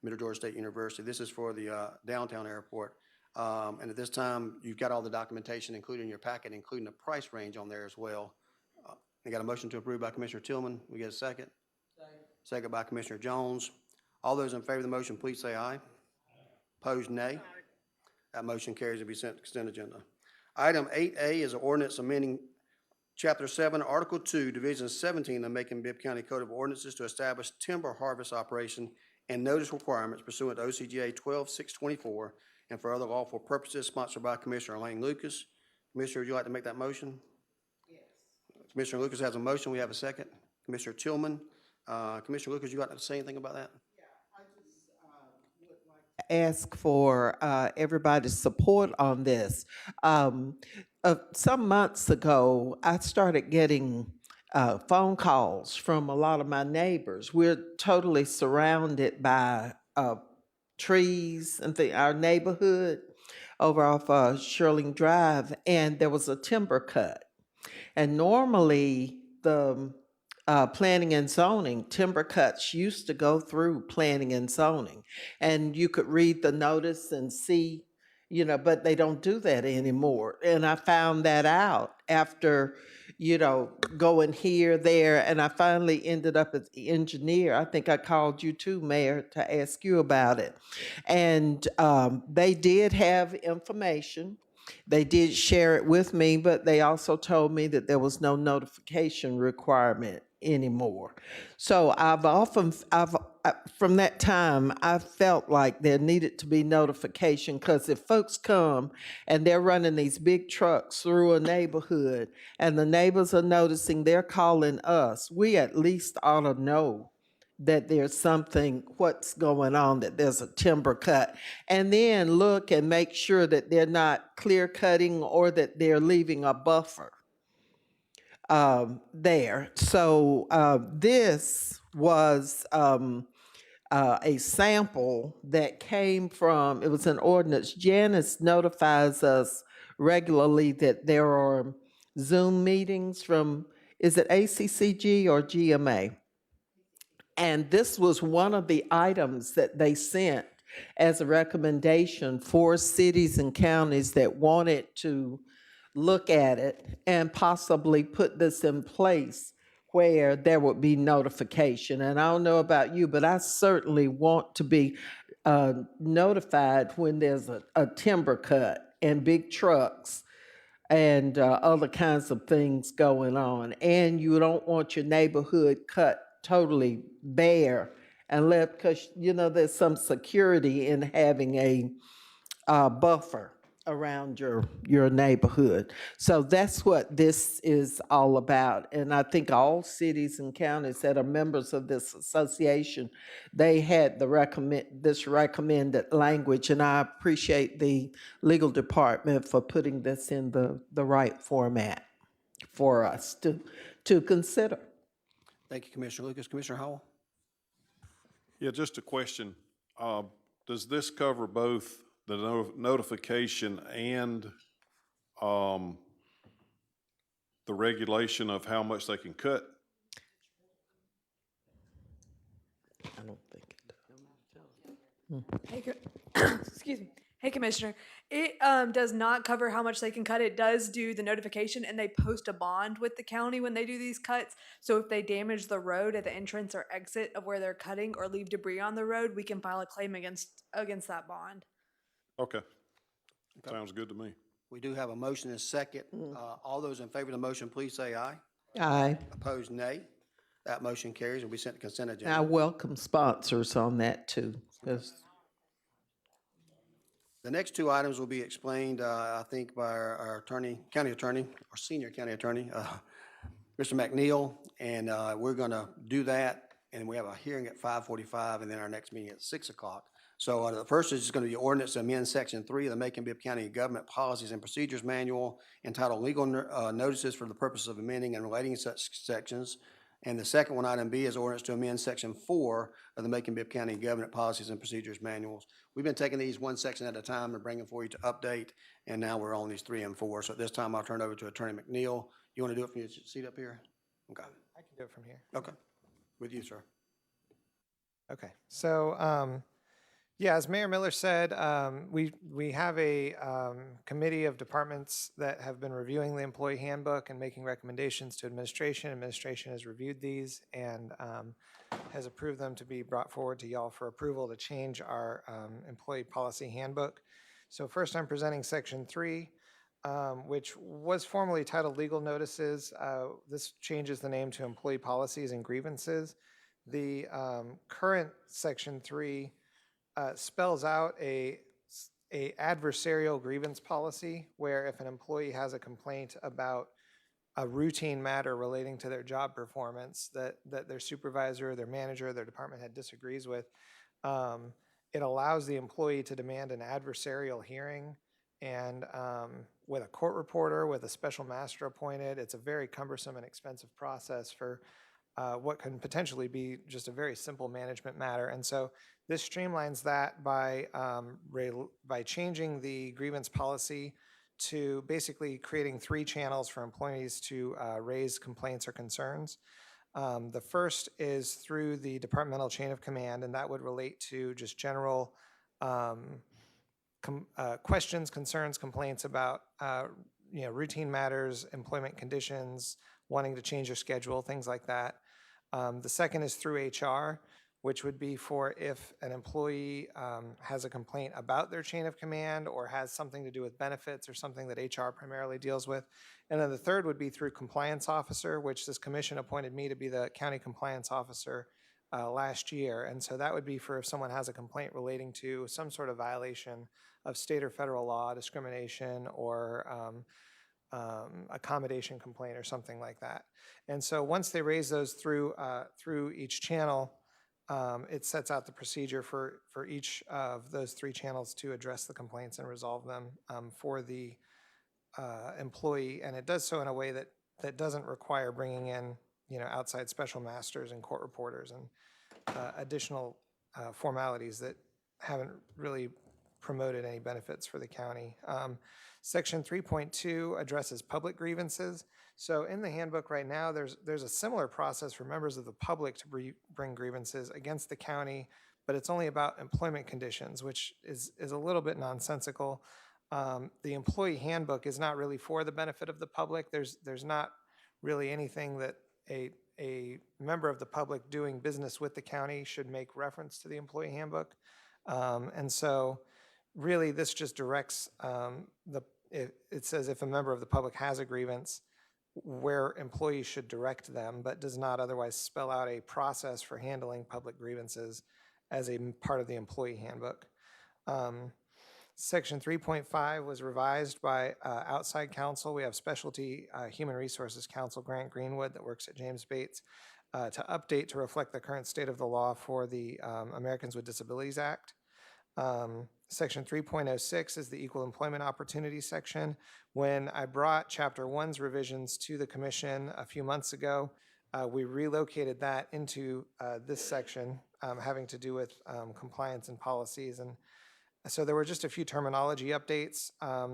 This is for the downtown airport. And at this time, you've got all the documentation included in your packet, including the price range on there as well. I got a motion to approve by Commissioner Tillman. We get a second? Second by Commissioner Jones. All those in favor of the motion, please say aye. Opposed, nay. That motion carries to be sent to consent agenda. Item 8A is an ordinance amending Chapter 7, Article 2, Division 17 of the Macon-Bibb County Code of Ordinances to establish timber harvest operation and notice requirements pursuant to OCGA 12624 and for other lawful purposes, sponsored by Commissioner Elaine Lucas. Commissioner, would you like to make that motion? Yes. Commissioner Lucas has a motion. We have a second. Commissioner Tillman. Commissioner Lucas, would you like to say anything about that? Ask for everybody's support on this. Some months ago, I started getting phone calls from a lot of my neighbors. We're totally surrounded by trees and our neighborhood over off Shirling Drive, and there was a timber cut. And normally, the planning and zoning, timber cuts used to go through planning and zoning. And you could read the notice and see, but they don't do that anymore. And I found that out after, going here, there, and I finally ended up as the engineer. I think I called you too, Mayor, to ask you about it. And they did have information. They did share it with me, but they also told me that there was no notification requirement anymore. So from that time, I felt like there needed to be notification, because if folks come and they're running these big trucks through a neighborhood and the neighbors are noticing, they're calling us, we at least ought to know that there's something, what's going on, that there's a timber cut, and then look and make sure that they're not clear cutting or that they're leaving a buffer there. So this was a sample that came from, it was an ordinance. Janice notifies us regularly that there are Zoom meetings from, is it ACCG or GMA? And this was one of the items that they sent as a recommendation for cities and counties that wanted to look at it and possibly put this in place where there would be notification. And I don't know about you, but I certainly want to be notified when there's a timber cut and big trucks and other kinds of things going on. And you don't want your neighborhood cut totally bare and left, because there's some security in having a buffer around your neighborhood. So that's what this is all about. And I think all cities and counties that are members of this association, they had this recommended language, and I appreciate the legal department for putting this in the right format for us to consider. Thank you, Commissioner Lucas. Commissioner Howell? Yeah, just a question. Does this cover both the notification and the regulation of how much they can cut? I don't think it does. Hey, excuse me. Hey, Commissioner. It does not cover how much they can cut. It does do the notification, and they post a bond with the county when they do these cuts. So if they damage the road at the entrance or exit of where they're cutting or leave debris on the road, we can file a claim against that bond. Okay. Sounds good to me. We do have a motion and a second. All those in favor of the motion, please say aye. Aye. Opposed, nay. That motion carries and we sent to consent agenda. I welcome sponsors on that too, because the next two items will be explained, I think, by our county attorney, or senior county attorney, Mr. McNeil, and we're going to do that, and we have a hearing at 5:45, and then our next meeting at 6 o'clock. So the first is going to be ordinance to amend Section 3 of the Macon-Bibb County Government Policies and Procedures Manual entitled Legal Notices for the purpose of amending and relating such sections. And the second one, item B, is ordinance to amend Section 4 of the Macon-Bibb County Government Policies and Procedures Manuals. We've been taking these one section at a time and bringing for you to update, and now we're on these 3 and 4. So at this time, I'll turn it over to Attorney McNeil. You want to do it from your seat up here? Okay. I can do it from here. Okay. With you, sir. Okay, so yeah, as Mayor Miller said, we have a committee of departments that have been reviewing the employee handbook and making recommendations to administration. Administration has reviewed these and has approved them to be brought forward to y'all for approval to change our employee policy handbook So first, I'm presenting Section 3, which was formerly titled Legal Notices. This changes the name to Employee Policies and Grievances. The current Section 3 spells out a adversarial grievance policy where if an employee has a complaint about a routine matter relating to their job performance that their supervisor, their manager, their department head disagrees with, it allows the employee to demand an adversarial hearing and with a court reporter, with a special master appointed. It's a very cumbersome and expensive process for what can potentially be just a very simple management matter. And so this streamlines that by changing the grievance policy to basically creating 3 channels for employees to raise complaints or concerns. The first is through the departmental chain of command, and that would relate to just general questions, concerns, complaints about routine matters, employment conditions, wanting to change your schedule, things like that. The second is through HR, which would be for if an employee has a complaint about their chain of command or has something to do with benefits or something that HR primarily deals with. And then the third would be through compliance officer, which this commission appointed me to be the county compliance officer last year. And so that would be for if someone has a complaint relating to some sort of violation of state or federal law, discrimination, or accommodation complaint or something like that. And so once they raise those through each channel, it sets out the procedure for each of those 3 channels to address the complaints and resolve them for the employee. And it does so in a way that doesn't require bringing in outside special masters and court reporters and additional formalities that haven't really promoted any benefits for the county. Section 3.2 addresses public grievances. So in the handbook right now, there's a similar process for members of the public to bring grievances against the county, but it's only about employment conditions, which is a little bit nonsensical. The employee handbook is not really for the benefit of the public. There's not really anything that a member of the public doing business with the county should make reference to the employee handbook. And so really this just directs it says if a member of the public has a grievance, where employees should direct them, but does not otherwise spell out a process for handling public grievances as a part of the employee handbook. Section 3.5 was revised by outside counsel. We have specialty human resources counsel, Grant Greenwood, that works at James Bates, to update to reflect the current state of the law for the Americans with Disabilities Act. Section 3.06 is the Equal Employment Opportunity section. When I brought Chapter 1's revisions to the commission a few months ago, we relocated that into this section having to do with compliance and policies. And so there were just a few terminology updates.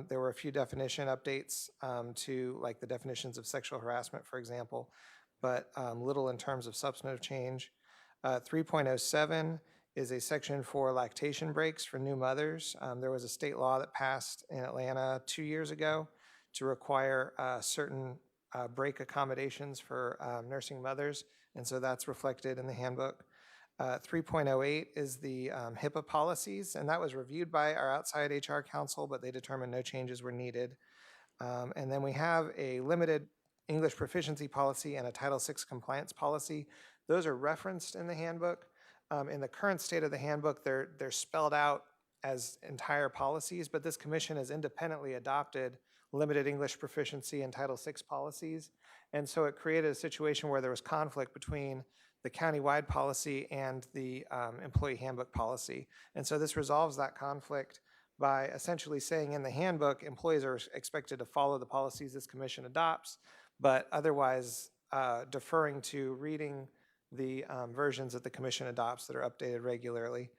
There were a few definition updates to like the definitions of sexual harassment, for example, but little in terms of substantive change. 3.07 is a section for lactation breaks for new mothers. There was a state law that passed in Atlanta 2 years ago to require certain break accommodations for nursing mothers, and so that's reflected in the handbook. 3.08 is the HIPAA policies, and that was reviewed by our outside HR counsel, but they determined no changes were needed. And then we have a limited English proficiency policy and a Title VI compliance policy. Those are referenced in the handbook. In the current state of the handbook, they're spelled out as entire policies, but this commission has independently adopted limited English proficiency and Title VI policies. And so it created a situation where there was conflict between the county-wide policy and the employee handbook policy. And so this resolves that conflict by essentially saying in the handbook, employees are expected to follow the policies this commission adopts, but otherwise deferring to reading the versions that the commission adopts that are updated regularly.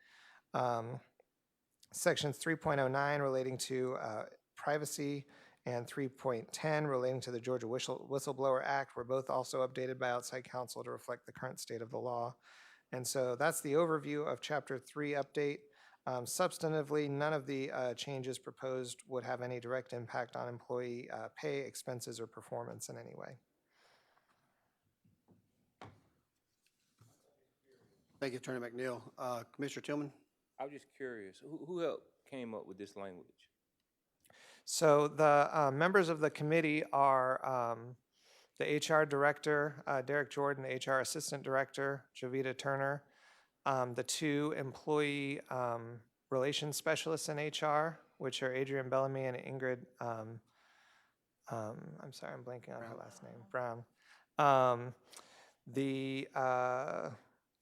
Sections 3.09 relating to privacy and 3.10 relating to the Georgia Whistleblower Act were both also updated by outside counsel to reflect the current state of the law. And so that's the overview of Chapter 3 update. Substantively, none of the changes proposed would have any direct impact on employee pay, expenses, or performance in any way. Thank you, Attorney McNeil. Commissioner Tillman? I was just curious, who helped came up with this language? So the members of the committee are the HR director, Derek Jordan, the HR assistant director, Jovita Turner, the two employee relations specialists in HR, which are Adrian Bellamy and Ingrid, I'm sorry, I'm blanking on her last name, Brown. The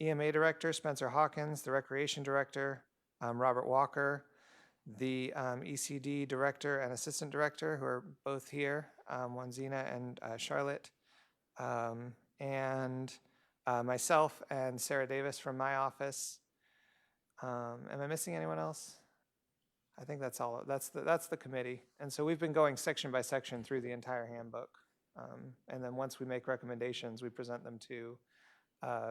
EMA director, Spencer Hawkins, the recreation director, Robert Walker, the ECD director and assistant director, who are both here, Wanzina and Charlotte, and myself and Sarah Davis from my office. Am I missing anyone else? I think that's all. That's the committee. And so we've been going section by section through the entire handbook. And then once we make recommendations, we present them to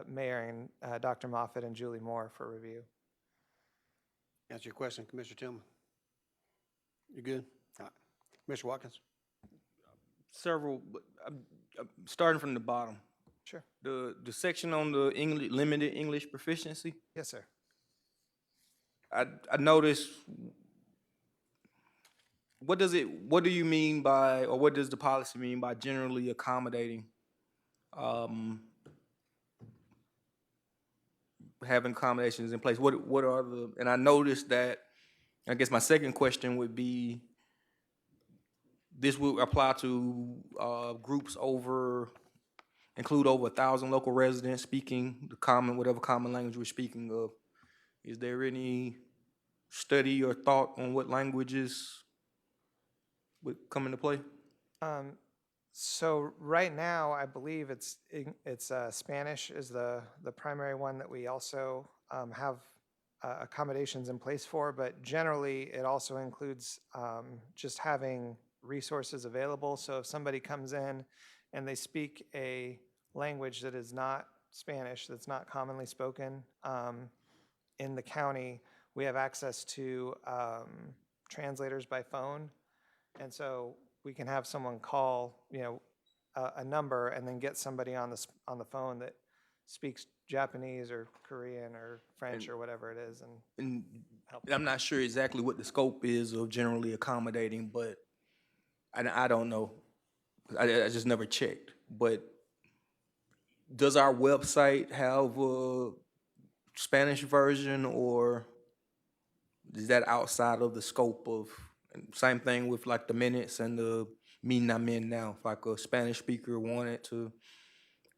Mayor and Dr. Moffitt and Julie Moore for review. Answer your question, Commissioner Tillman. You good? All right. Commissioner Watkins? Several, but I'm starting from the bottom. Sure. The section on the English, limited English proficiency. Yes, sir. I noticed, what do you mean by, or what does the policy mean by generally accommodating? Having accommodations in place, what are the, and I noticed that, I guess my second question would be, this would apply to groups include over 1,000 local residents speaking whatever common language we're speaking of. Is there any study or thought on what languages would come into play? So right now, I believe it's Spanish is the primary one that we also have accommodations in place for, but generally it also includes just having resources available. So if somebody comes in and they speak a language that is not Spanish, that's not commonly spoken in the county, we have access to translators by phone. And so we can have someone call, a number and then get somebody on the phone that speaks Japanese or Korean or French or whatever it is, and help. I'm not sure exactly what the scope is of generally accommodating, but I don't know. I just never checked. But does our website have a Spanish version, or is that outside of the scope of? Same thing with like the minutes and the meeting I'm in now. If like a Spanish speaker wanted to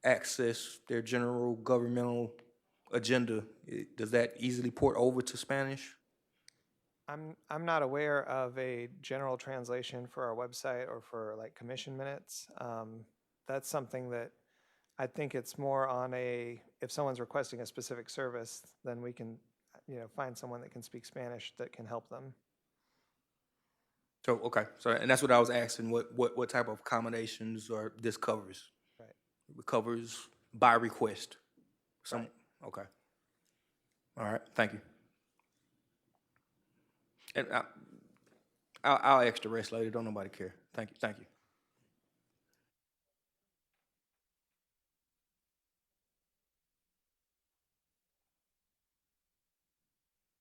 access their general governmental agenda, does that easily port over to Spanish? I'm not aware of a general translation for our website or for like commission minutes. That's something that I think it's more on if someone's requesting a specific service, then we can, find someone that can speak Spanish that can help them. So, okay, so, and that's what I was asking, what type of accommodations this covers? Right. It covers by request. Right. Okay. All right, thank you. And I'll ask the rest later, don't nobody care. Thank you.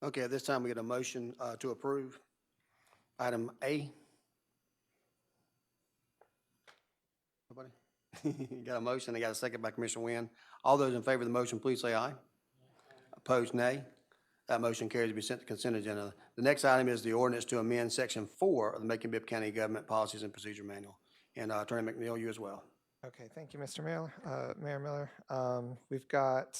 Okay, at this time we get a motion to approve. Item A. Nobody? Got a motion, I got a second by Commissioner Wynn. All those in favor of the motion, please say aye. Opposed, nay. That motion carries to be sent to consent agenda. The next item is the ordinance to amend Section 4 of the Macon-Bibb County Government Policies and Procedure Manual. And Attorney McNeil, you as well. Okay, thank you, Mr. Mayor Miller. We've got,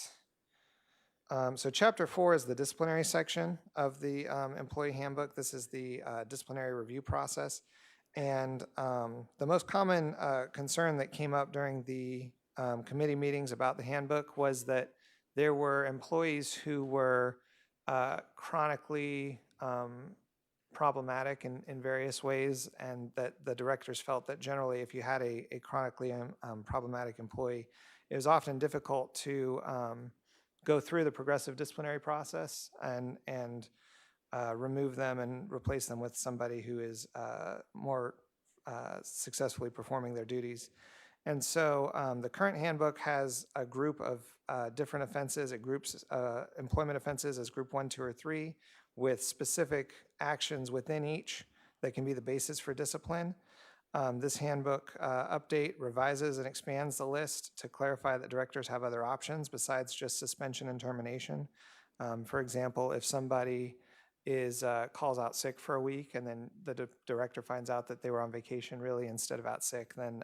so Chapter 4 is the disciplinary section of the employee handbook. This is the disciplinary review process. And the most common concern that came up during the committee meetings about the handbook was that there were employees who were chronically problematic in various ways, and that the directors felt that generally if you had a chronically problematic employee, it was often difficult to go through the progressive disciplinary process and remove them and replace them with somebody who is more successfully performing their duties. And so the current handbook has a group of different offenses. It groups employment offenses as group 1, 2, or 3 with specific actions within each that can be the basis for discipline. This handbook update revises and expands the list to clarify that directors have other options besides just suspension and termination. For example, if somebody calls out sick for a week and then the director finds out that they were on vacation really instead of out sick, then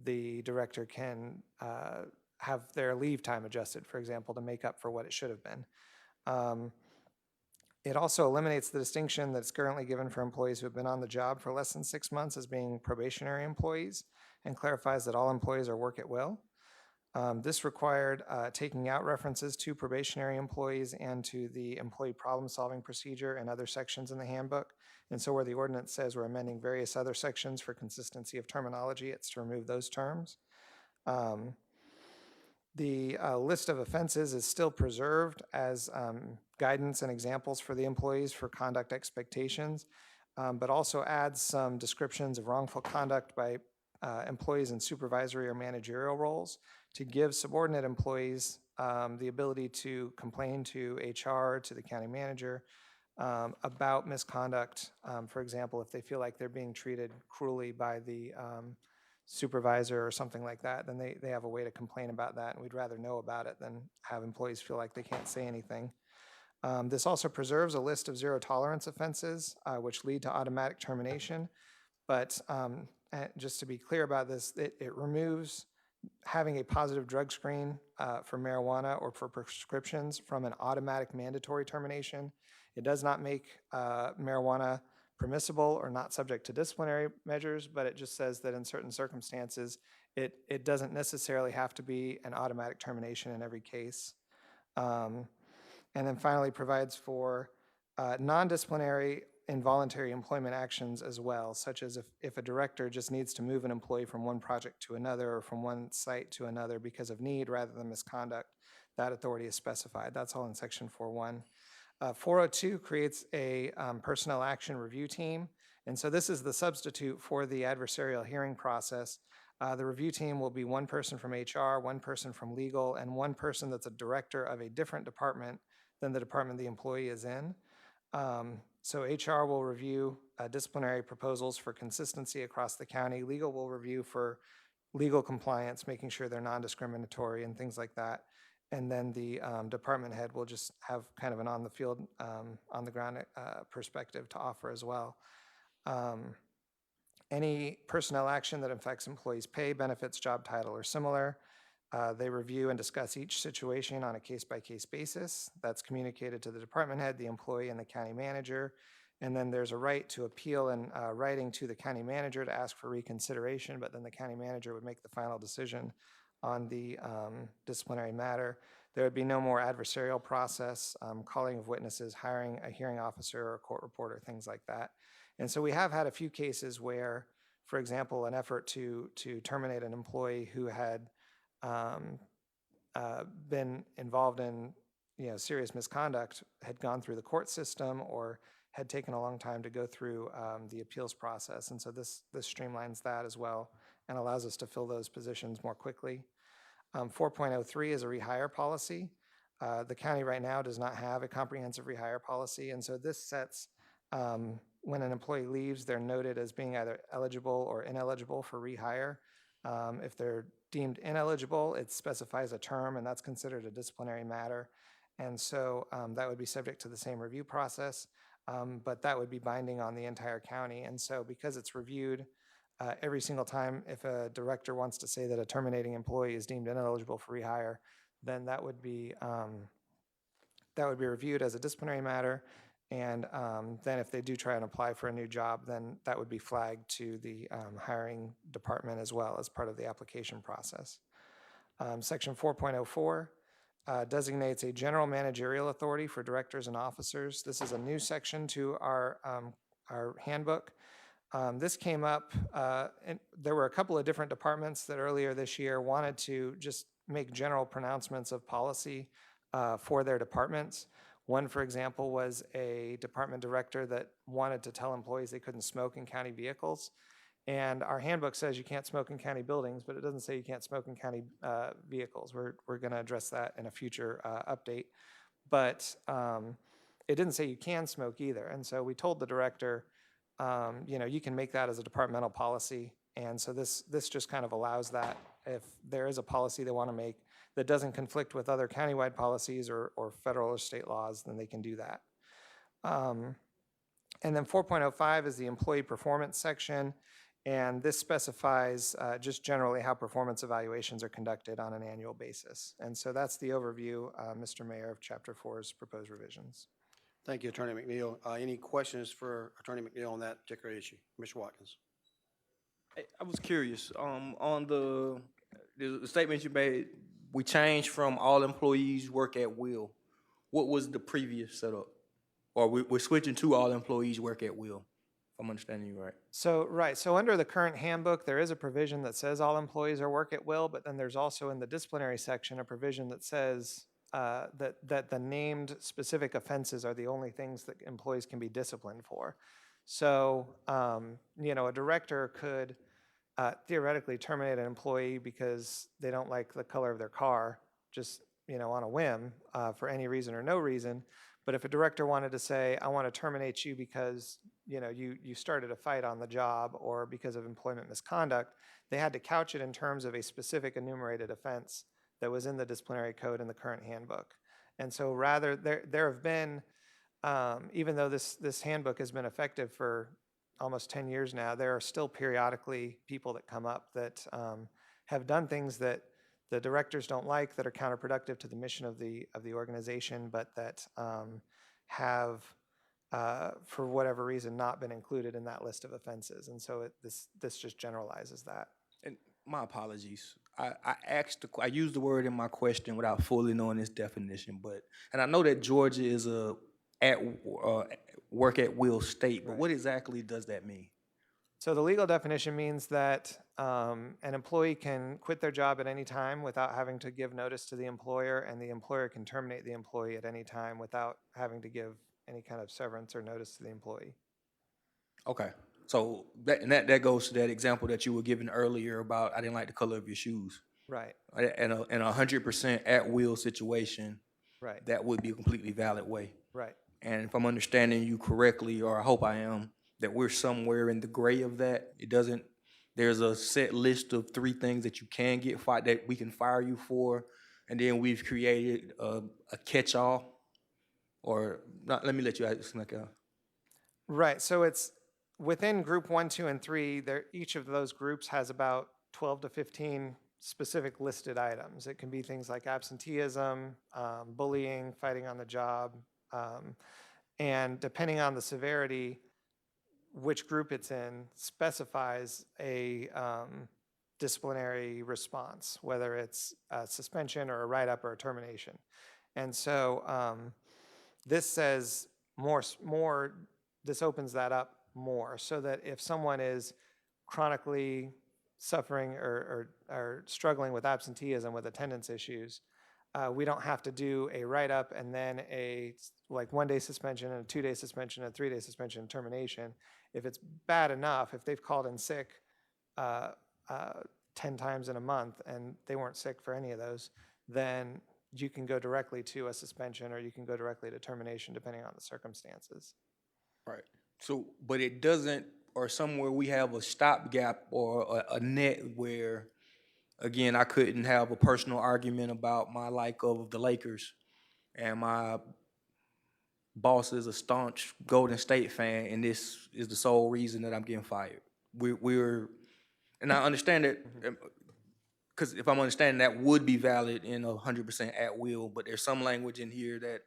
the director can have their leave time adjusted, for example, to make up for what it should have been. It also eliminates the distinction that's currently given for employees who have been on the job for less than 6 months as being probationary employees, and clarifies that all employees are work at will. This required taking out references to probationary employees and to the employee problem-solving procedure and other sections in the handbook. And so where the ordinance says we're amending various other sections for consistency of terminology, it's to remove those terms. The list of offenses is still preserved as guidance and examples for the employees for conduct expectations, but also adds some descriptions of wrongful conduct by employees in supervisory or managerial roles to give subordinate employees the ability to complain to HR, to the county manager, about misconduct. For example, if they feel like they're being treated cruelly by the supervisor or something like that, then they have a way to complain about that, and we'd rather know about it than have employees feel like they can't say anything. This also preserves a list of zero tolerance offenses, which lead to automatic termination. But just to be clear about this, it removes having a positive drug screen for marijuana or for prescriptions from an automatic mandatory termination. It does not make marijuana permissible or not subject to disciplinary measures, but it just says that in certain circumstances, it doesn't necessarily have to be an automatic termination in every case. And then finally provides for non-disciplinary involuntary employment actions as well, such as if a director just needs to move an employee from one project to another or from one site to another because of need rather than misconduct, that authority is specified. That's all in section 4.1. 402 creates a personnel action review team, and so this is the substitute for the adversarial hearing process. The review team will be one person from HR, one person from legal, and one person that's a director of a different department than the department the employee is in. So HR will review disciplinary proposals for consistency across the county. Legal will review for legal compliance, making sure they're non-discriminatory and things like that. And then the department head will just have kind of an on-the-field, on-the-ground perspective to offer as well. Any personnel action that affects employees' pay, benefits, job title, or similar, they review and discuss each situation on a case-by-case basis. That's communicated to the department head, the employee, and the county manager. And then there's a right to appeal in writing to the county manager to ask for reconsideration, but then the county manager would make the final decision on the disciplinary matter. There would be no more adversarial process, calling of witnesses, hiring a hearing officer or a court reporter, things like that. And so we have had a few cases where, for example, an effort to terminate an employee who had been involved in serious misconduct had gone through the court system or had taken a long time to go through the appeals process. And so this streamlines that as well and allows us to fill those positions more quickly. 4.03 is a rehire policy. The county right now does not have a comprehensive rehire policy, and so this sets when an employee leaves, they're noted as being either eligible or ineligible for rehire. If they're deemed ineligible, it specifies a term, and that's considered a disciplinary matter. And so that would be subject to the same review process, but that would be binding on the entire county. And so because it's reviewed every single time, if a director wants to say that a terminating employee is deemed ineligible for rehire, then that would be reviewed as a disciplinary matter. And then if they do try and apply for a new job, then that would be flagged to the hiring department as well as part of the application process. Section 4.04 designates a general managerial authority for directors and officers. This is a new section to our handbook. This came up, and there were a couple of different departments that earlier this year wanted to just make general pronouncements of policy for their departments. One, for example, was a department director that wanted to tell employees they couldn't smoke in county vehicles. And our handbook says you can't smoke in county buildings, but it doesn't say you can't smoke in county vehicles. We're going to address that in a future update. But it didn't say you can smoke either. And so we told the director, you can make that as a departmental policy. And so this just kind of allows that. If there is a policy they want to make that doesn't conflict with other countywide policies or federal or state laws, then they can do that. And then 4.05 is the employee performance section. And this specifies just generally how performance evaluations are conducted on an annual basis. And so that's the overview, Mr. Mayor, of Chapter 4's proposed revisions. Thank you, Attorney McNeil. Any questions for Attorney McNeil on that particular issue? Mr. Watkins. I was curious, on the statement you made, we changed from all employees work at will. What was the previous setup? Or we're switching to all employees work at will, if I'm understanding you right. So under the current handbook, there is a provision that says all employees are work at will, but then there's also in the disciplinary section a provision that says that the named specific offenses are the only things that employees can be disciplined for. So, a director could theoretically terminate an employee because they don't like the color of their car, just, on a whim, for any reason or no reason. But if a director wanted to say, I want to terminate you because, you started a fight on the job or because of employment misconduct, they had to couch it in terms of a specific enumerated offense that was in the disciplinary code in the current handbook. And so rather, there have been, even though this handbook has been effective for almost 10 years now, there are still periodically people that come up that have done things that the directors don't like, that are counterproductive to the mission of the organization, but that have, for whatever reason, not been included in that list of offenses. And so this just generalizes that. And my apologies. I used the word in my question without fully knowing its definition, and I know that Georgia is a work at will state, but what exactly does that mean? So the legal definition means that an employee can quit their job at any time without having to give notice to the employer, and the employer can terminate the employee at any time without having to give any kind of severance or notice to the employee. Okay. So that goes to that example that you were giving earlier about I didn't like the color of your shoes. Right. In a 100% at will situation, right, that would be a completely valid way. Right. And if I'm understanding you correctly, or I hope I am, that we're somewhere in the gray of that. There's a set list of 3 things that you can get fired, that we can fire you for, and then we've created a catch-all, or not. Let me let you ask. Right. So it's within group 1, 2, and 3. Each of those groups has about 12 to 15 specific listed items. It can be things like absenteeism, bullying, fighting on the job, and depending on the severity, which group it's in specifies a disciplinary response, whether it's a suspension or a write-up or a termination. And so this says this opens that up more, so that if someone is chronically suffering or struggling with absenteeism, with attendance issues, we don't have to do a write-up and then a 1-day suspension and a 2-day suspension and a 3-day suspension and termination. If it's bad enough, if they've called in sick 10 times in a month and they weren't sick for any of those, then you can go directly to a suspension or you can go directly to termination depending on the circumstances. Right. So, but it doesn't, or somewhere we have a stopgap or a net where, again, I couldn't have a personal argument about my like of the Lakers, and my boss is a staunch Golden State fan, and this is the sole reason that I'm getting fired. And I understand that, because if I'm understanding, that would be valid in 100% at will, but there's some language in here that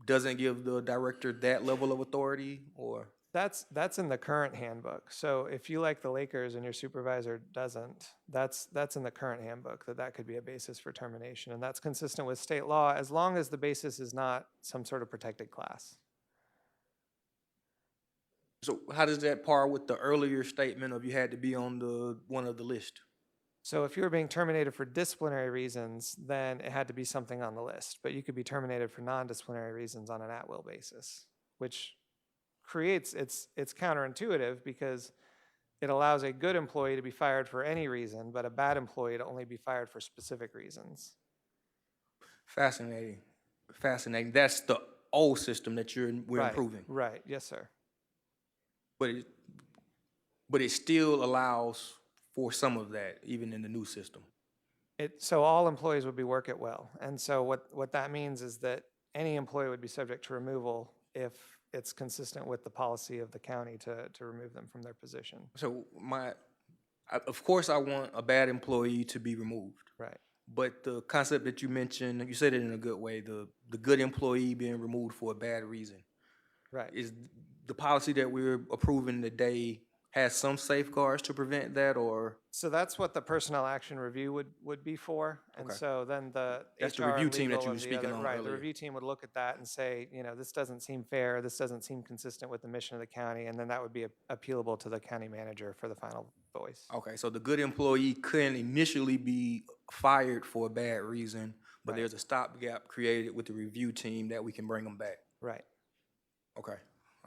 doesn't give the director that level of authority, or? That's in the current handbook. So if you like the Lakers and your supervisor doesn't, that's in the current handbook, that could be a basis for termination. And that's consistent with state law, as long as the basis is not some sort of protected class. So how does that par with the earlier statement of you had to be on one of the list? So if you were being terminated for disciplinary reasons, then it had to be something on the list. But you could be terminated for non-disciplinary reasons on an at-will basis, which creates, it's counterintuitive, because it allows a good employee to be fired for any reason, but a bad employee to only be fired for specific reasons. Fascinating, fascinating. That's the old system that we're Right, improving. right, yes, sir. But it still allows for some of that, even in the new system. So all employees would be work at will. And so what that means is that any employee would be subject to removal if it's consistent with the policy of the county to remove them from their position. So of course, I want a bad employee to be removed. Right. But the concept that you mentioned, you said it in a good way, the good employee being removed for a bad reason. Right. Is the policy that we're approving today has some safeguards to prevent that, or? So that's what the personnel action review would be for. And Okay. so then the That's the HR review and team that legal you were of the speaking other- on Right, the earlier. review team would look at that and say, this doesn't seem fair, this doesn't seem consistent with the mission of the county, and then that would be appealable to the county manager for the final voice. Okay, so the good employee couldn't initially be fired for a bad reason, but Right. there's a stopgap created with the review team that we can bring them back. Right. Okay,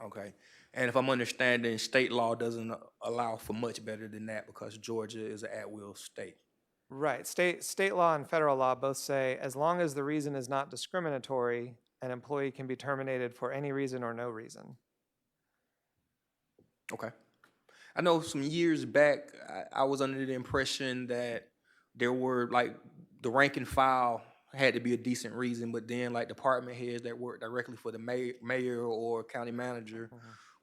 okay. And if I'm understanding, state law doesn't allow for much better than that because Georgia is an at-will state. Right. State law and federal law both say as long as the reason is not discriminatory, an employee can be terminated for any reason or no reason. Okay. I know some years back, I was under the impression that there were, like, the rank and file had to be a decent reason, but then, like, department heads that worked directly for the mayor or county manager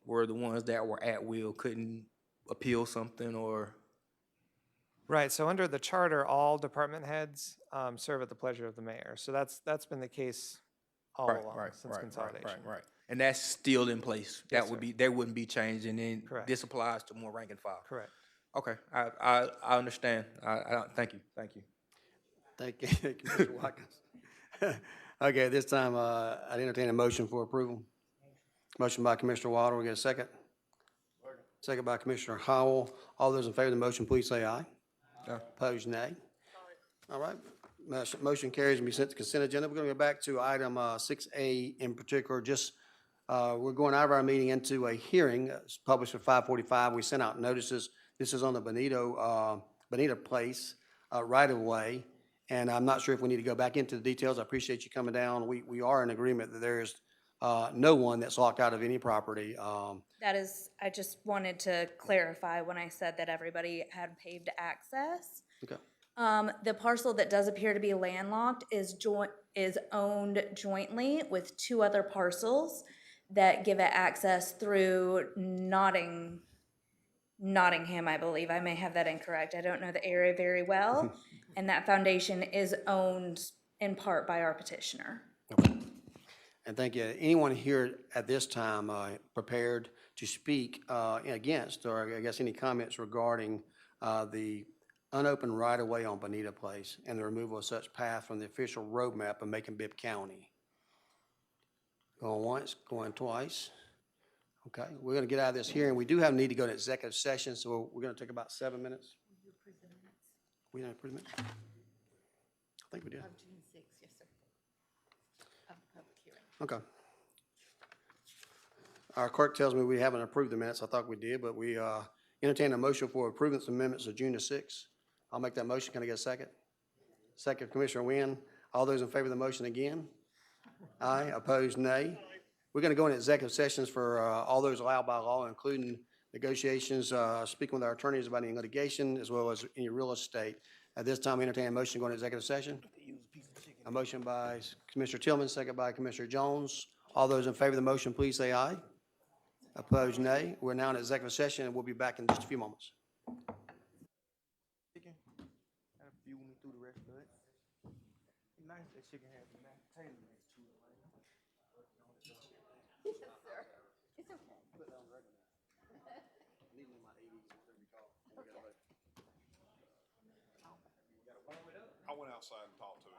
were the ones that were at will, couldn't appeal something or... Right. So under the charter, all department heads serve at the pleasure of the mayor. So that's been the case all along since consolidation. Right. And that's still in place. Yes, That wouldn't be changed, and then Correct. this applies to more rank and file. Correct. Okay, I understand. Thank you. Thank you, Mr. Watkins. Okay, this time, I'd entertain a motion for approval. Motion by Commissioner Waddle, we get a second? Second by Commissioner Howell. All those in favor of the motion, please say aye. Aye. Opposed, nay. All right, motion carries and be sent to consent agenda. We're gonna go back to item 6A in particular, just, we're going out of our meeting into a hearing. It's published at 5:45. We sent out notices. This is on the Bonita Place right of way. And I'm not sure if we need to go back into the details. I appreciate you coming down. We are in agreement that there is no one that's locked out of any property. That is, I just wanted to clarify when I said that everybody had paved access. Okay. The parcel that does appear to be landlocked is owned jointly with two other parcels that give it access through Nottingham, I believe. I may have that incorrect. I don't know the area very well. And that foundation is owned in part by our petitioner. Okay. And thank you. Anyone here at this time prepared to speak against, or I guess any comments regarding the unopened right-of-way on Bonita Place and the removal of such path from the official roadmap of Macon-Bibb County? Going once, going twice. Okay, we're going to get out of this hearing. We do have a need to go to executive session, so we're going to take about 7 minutes. We didn't approve the minutes? I think we did. Of June 6th, yes, sir. Of the public hearing. Okay. Our clerk tells me we haven't approved the minutes. I thought we did, but we entertain a motion for approving the amendments of June the 6th. I'll make that motion. Can I get a second? Second, Commissioner Wynn. All those in favor of the motion again? Aye. Opposed, nay. We're going to go into executive sessions for all those allowed by law, including negotiations, speaking with our attorneys about any litigation, as well as any real estate. At this time, I entertain a motion to go into executive session. A motion by Commissioner Tillman, second by Commissioner Jones. All those in favor of the motion, please say aye. Opposed, nay. We're now in executive session, and we'll be back in just a few moments. I went outside and talked to him.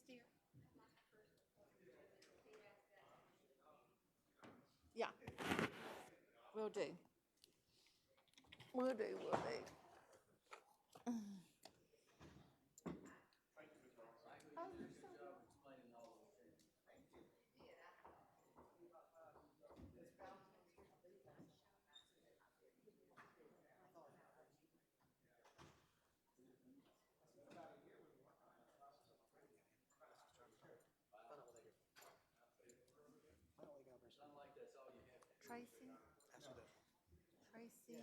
dear? Yeah. Will do. Will do, will do. Oh, you're so Tracy. Tracy Hicks.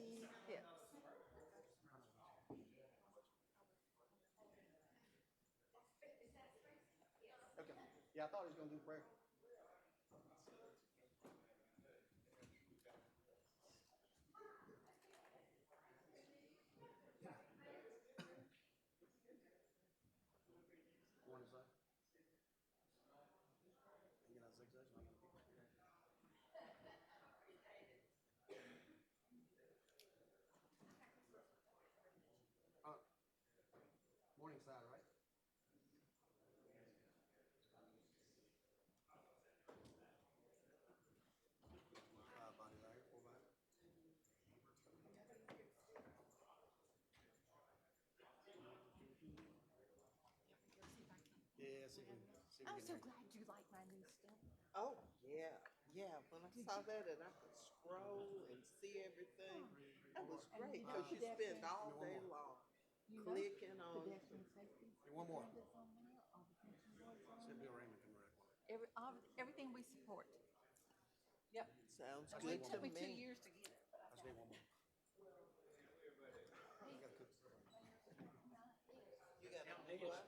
Okay. Yeah, I thought he was gonna do prayer. Morning, sir. You got 6 days, I'm gonna keep it. Morning side, right? Body right, full back. Yeah, see if we I'm can so hear you. glad you like my new stuff. Oh, yeah, yeah. When I saw that and I could scroll and see everything, that was And great you know, because you spend pedestrian, all Give me day one more. long you know, clicking on. pedestrian safety. Give me one more. agendas on there, all the feature boards on See if Bill there. Raymond come around. Everything we support. Yep. Sounds I good It need to took me 2 me. years to get it, but I I just got need it. one more. I gotta cook. You got to do what?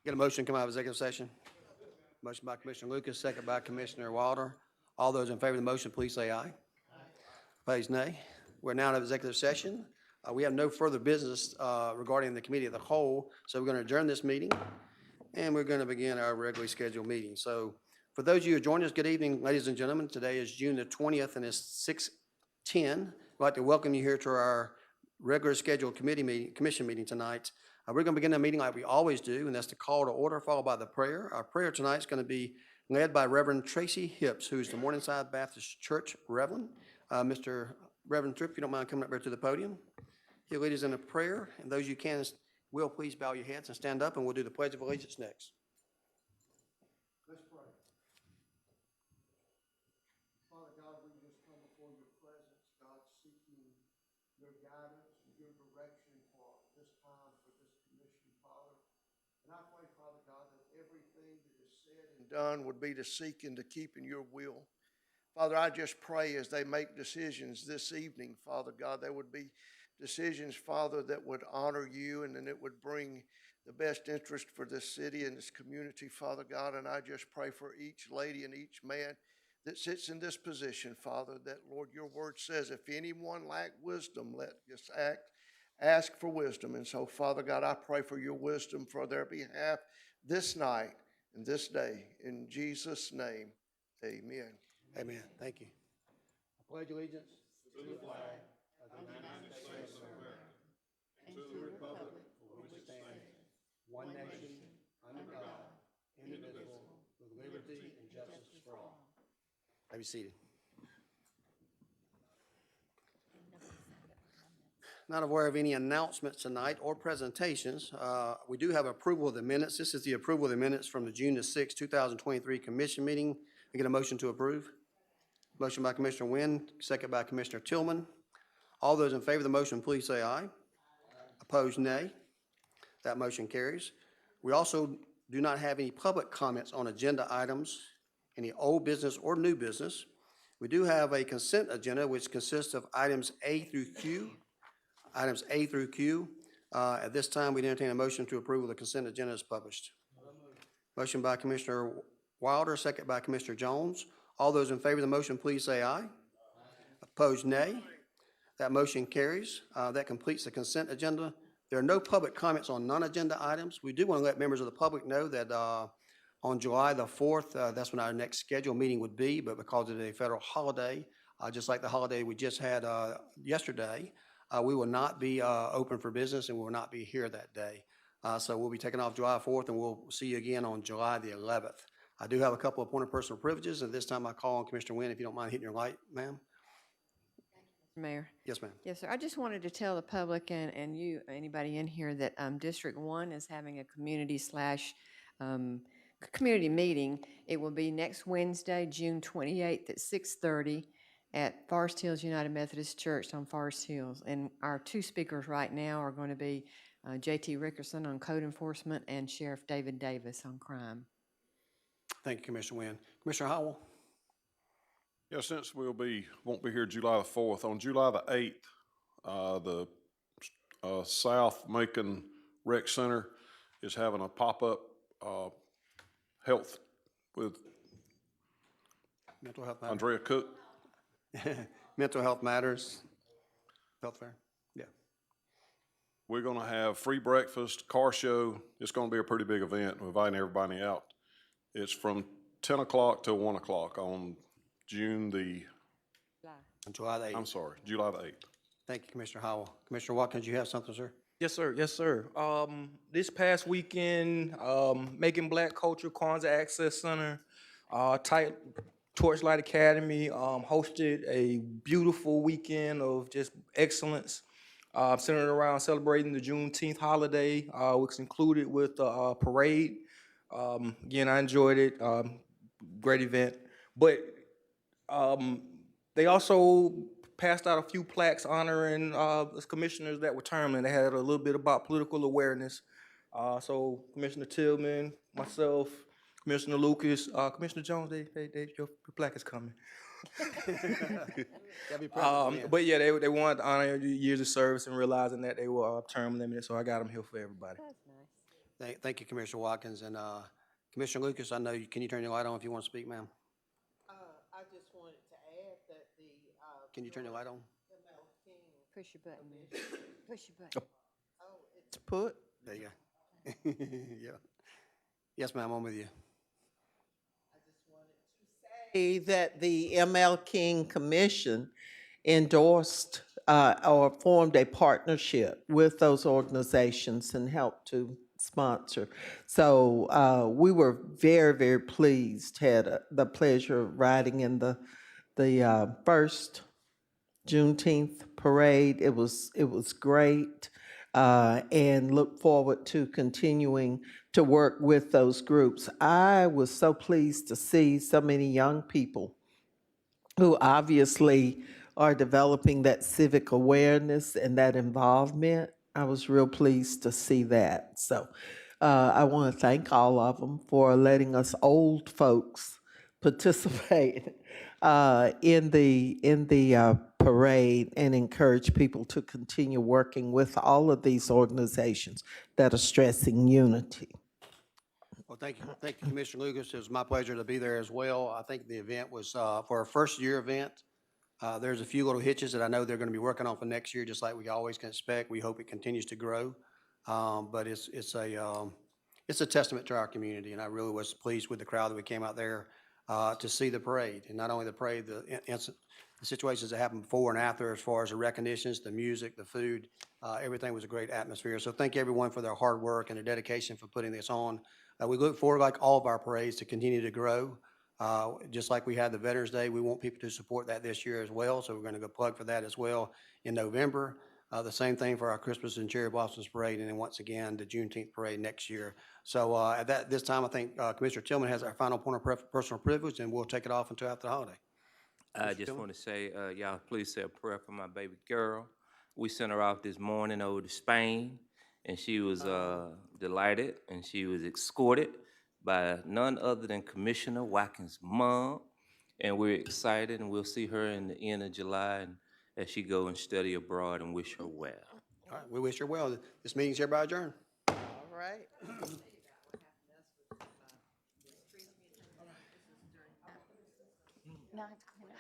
Get a motion to come out of executive session. Motion by Commissioner Lucas, second by Commissioner Wilder. All those in favor of the motion, please say aye. Opposed, nay. We're now in executive session. We have no further business regarding the committee of the whole, so we're going to adjourn this meeting, and we're going to begin our regularly scheduled meeting. So for those of you who joined us, good evening, ladies and gentlemen. Today is June the 20th, and it's 6:10. I'd like to welcome you here to our regular scheduled commission meeting tonight. We're going to begin the meeting like we always do, and that's the call to order, followed by the prayer. Our prayer tonight is going to be led by Reverend Tracy Hipps, who's the Morningside Baptist Church Reverend. Mr. Reverend Tripp, if you don't mind coming up here to the podium. He'll lead us in a prayer, and those you can will please bow your heads and stand up, and we'll do the Pledge of Allegiance next. Let's pray. Father God, we just come before your presence, God, seeking your guidance, your direction for this time, for this commission, Father. And I pray, Father God, that everything that is said and done would be to seek and to keep in your will. Father, I just pray as they make decisions this evening, Father God, there would be decisions, Father, that would honor you and then it would bring the best interest for this city and this community, Father God. And I just pray for each lady and each man that sits in this position, Father, that, Lord, your word says, if anyone lack wisdom, let us ask for wisdom. And so, Father God, I pray for your wisdom for their behalf this night and this day. In Jesus' name, amen. Amen. Thank you. I pledge allegiance to the flag of the United States of America and to the republic for which it stands, one nation, under God, indivisible, with liberty and justice for all. Have you seated? Not aware of any announcements tonight or presentations. We do have approval of the minutes. This is the approval of the minutes from the June the 6th, 2023 commission meeting. I get a motion to approve. Motion by Commissioner Wynn, second by Commissioner Tillman. All those in favor of the motion, please say aye. Opposed, nay. That motion carries. We also do not have any public comments on agenda items, any old business or new business. We do have a consent agenda which consists of items A through Q. Items A through Q. At this time, we entertain a motion to approve the consent agenda as published. Motion by Commissioner Wilder, second by Commissioner Jones. All those in favor of the motion, please say aye. Opposed, nay. That motion carries. That completes the consent agenda. There are no public comments on non-agenda items. We do want to let members of the public know that on July the 4th, that's when our next scheduled meeting would be, but because it is a federal holiday, Just like the holiday we just had yesterday, we will not be open for business and we will not be here that day. So we'll be taking off July 4th, and we'll see you again on July the 11th. I do have a couple of appointed personal privileges, and this time I call on Commissioner Wynn, if you don't mind hitting your light, ma'am. Mayor. Yes, ma'am. Yes, sir. I just wanted to tell the public and you, anybody in here, that District 1 is having a community meeting. It will be next Wednesday, June 28th at 6:30 at Forest Hills United Methodist Church on Forest Hills. And our two speakers right now are going to be J.T. Rickerson on code enforcement and Sheriff David Davis on crime. Thank you, Commissioner Wynn. Commissioner Howell? Yeah, since won't be here July the 4th, on July the 8th, the South Macon Rec Center is having a pop-up health with Mental health matters. Andrea Cook. Mental health matters. Health fair. Yeah. We're going to have free breakfast, car show. It's going to be a pretty big event. We're inviting everybody out. It's from 10 o'clock till 1 o'clock on July the 8th. I'm sorry, July the 8th. Thank you, Commissioner Howell. Commissioner Watkins, you have something, sir? Yes, sir. Yes, sir. This past weekend, Making Black Culture Kwanzaa Access Center, Torchlight Academy hosted a beautiful weekend of just excellence, centered around celebrating the Juneteenth holiday, which included with a parade. Again, I enjoyed it. Great event. But they also passed out a few plaques honoring commissioners that were termed, and they had a little bit about political awareness. So Commissioner Tillman, myself, Commissioner Lucas, Commissioner Jones, your plaque is coming. But yeah, they wanted to honor your years of service and realizing that they were term limited, so I got them here for everybody. That's nice. Thank you, Commissioner Watkins. And Commissioner Lucas, I know can you turn your light on if you want to speak, ma'am? I just wanted to add that Can you turn your light on? Push your button. Push your button. Oh, it's put. There you go. Yeah. Yes, ma'am, I'm with you. That the ML King Commission endorsed or formed a partnership with those organizations and helped to sponsor. So we were very, very pleased, had the pleasure of riding in the first Juneteenth parade. It was great, and look forward to continuing to work with those groups. I was so pleased to see so many young people who obviously are developing that civic awareness and that involvement. I was real pleased to see that. So I want to thank all of them for letting us old folks participate in the parade and encourage people to continue working with all of these organizations that are stressing unity. Well, thank you, Commissioner Lucas. It was my pleasure to be there as well. I think the event was for our first year event. There's a few little hitches that I know they're going to be working on for next year, just like we always can expect. We hope it continues to grow, but it's a testament to our community, and I really was pleased with the crowd that we came out there to see the parade, and not only the parade, the situations that happened before and after, as far as the recognitions, the music, the food, everything was a great atmosphere. So thank everyone for their hard work and their dedication for putting this on. We look forward, like all of our parades, to continue to grow. Just like we had the Veterans Day, we want people to support that this year as well, so we're going to go plug for that as well in November. The same thing for our Christmas and Cherry Blossoms Parade, and then once again, the Juneteenth Parade next year. So at this time, I think Commissioner Tillman has our final point of personal privilege, and we'll take it off until after the holiday. I just want to say, y'all please say a prayer for my baby girl. We sent her off this morning over to Spain, and she was delighted, and she was escorted by none other than Commissioner Watkins' mom, and we're excited, and we'll see her in the end of July and as she go and study abroad, and wish her well. All right, we wish her well. This meeting's hereby adjourned. All right. Now I have to clean up.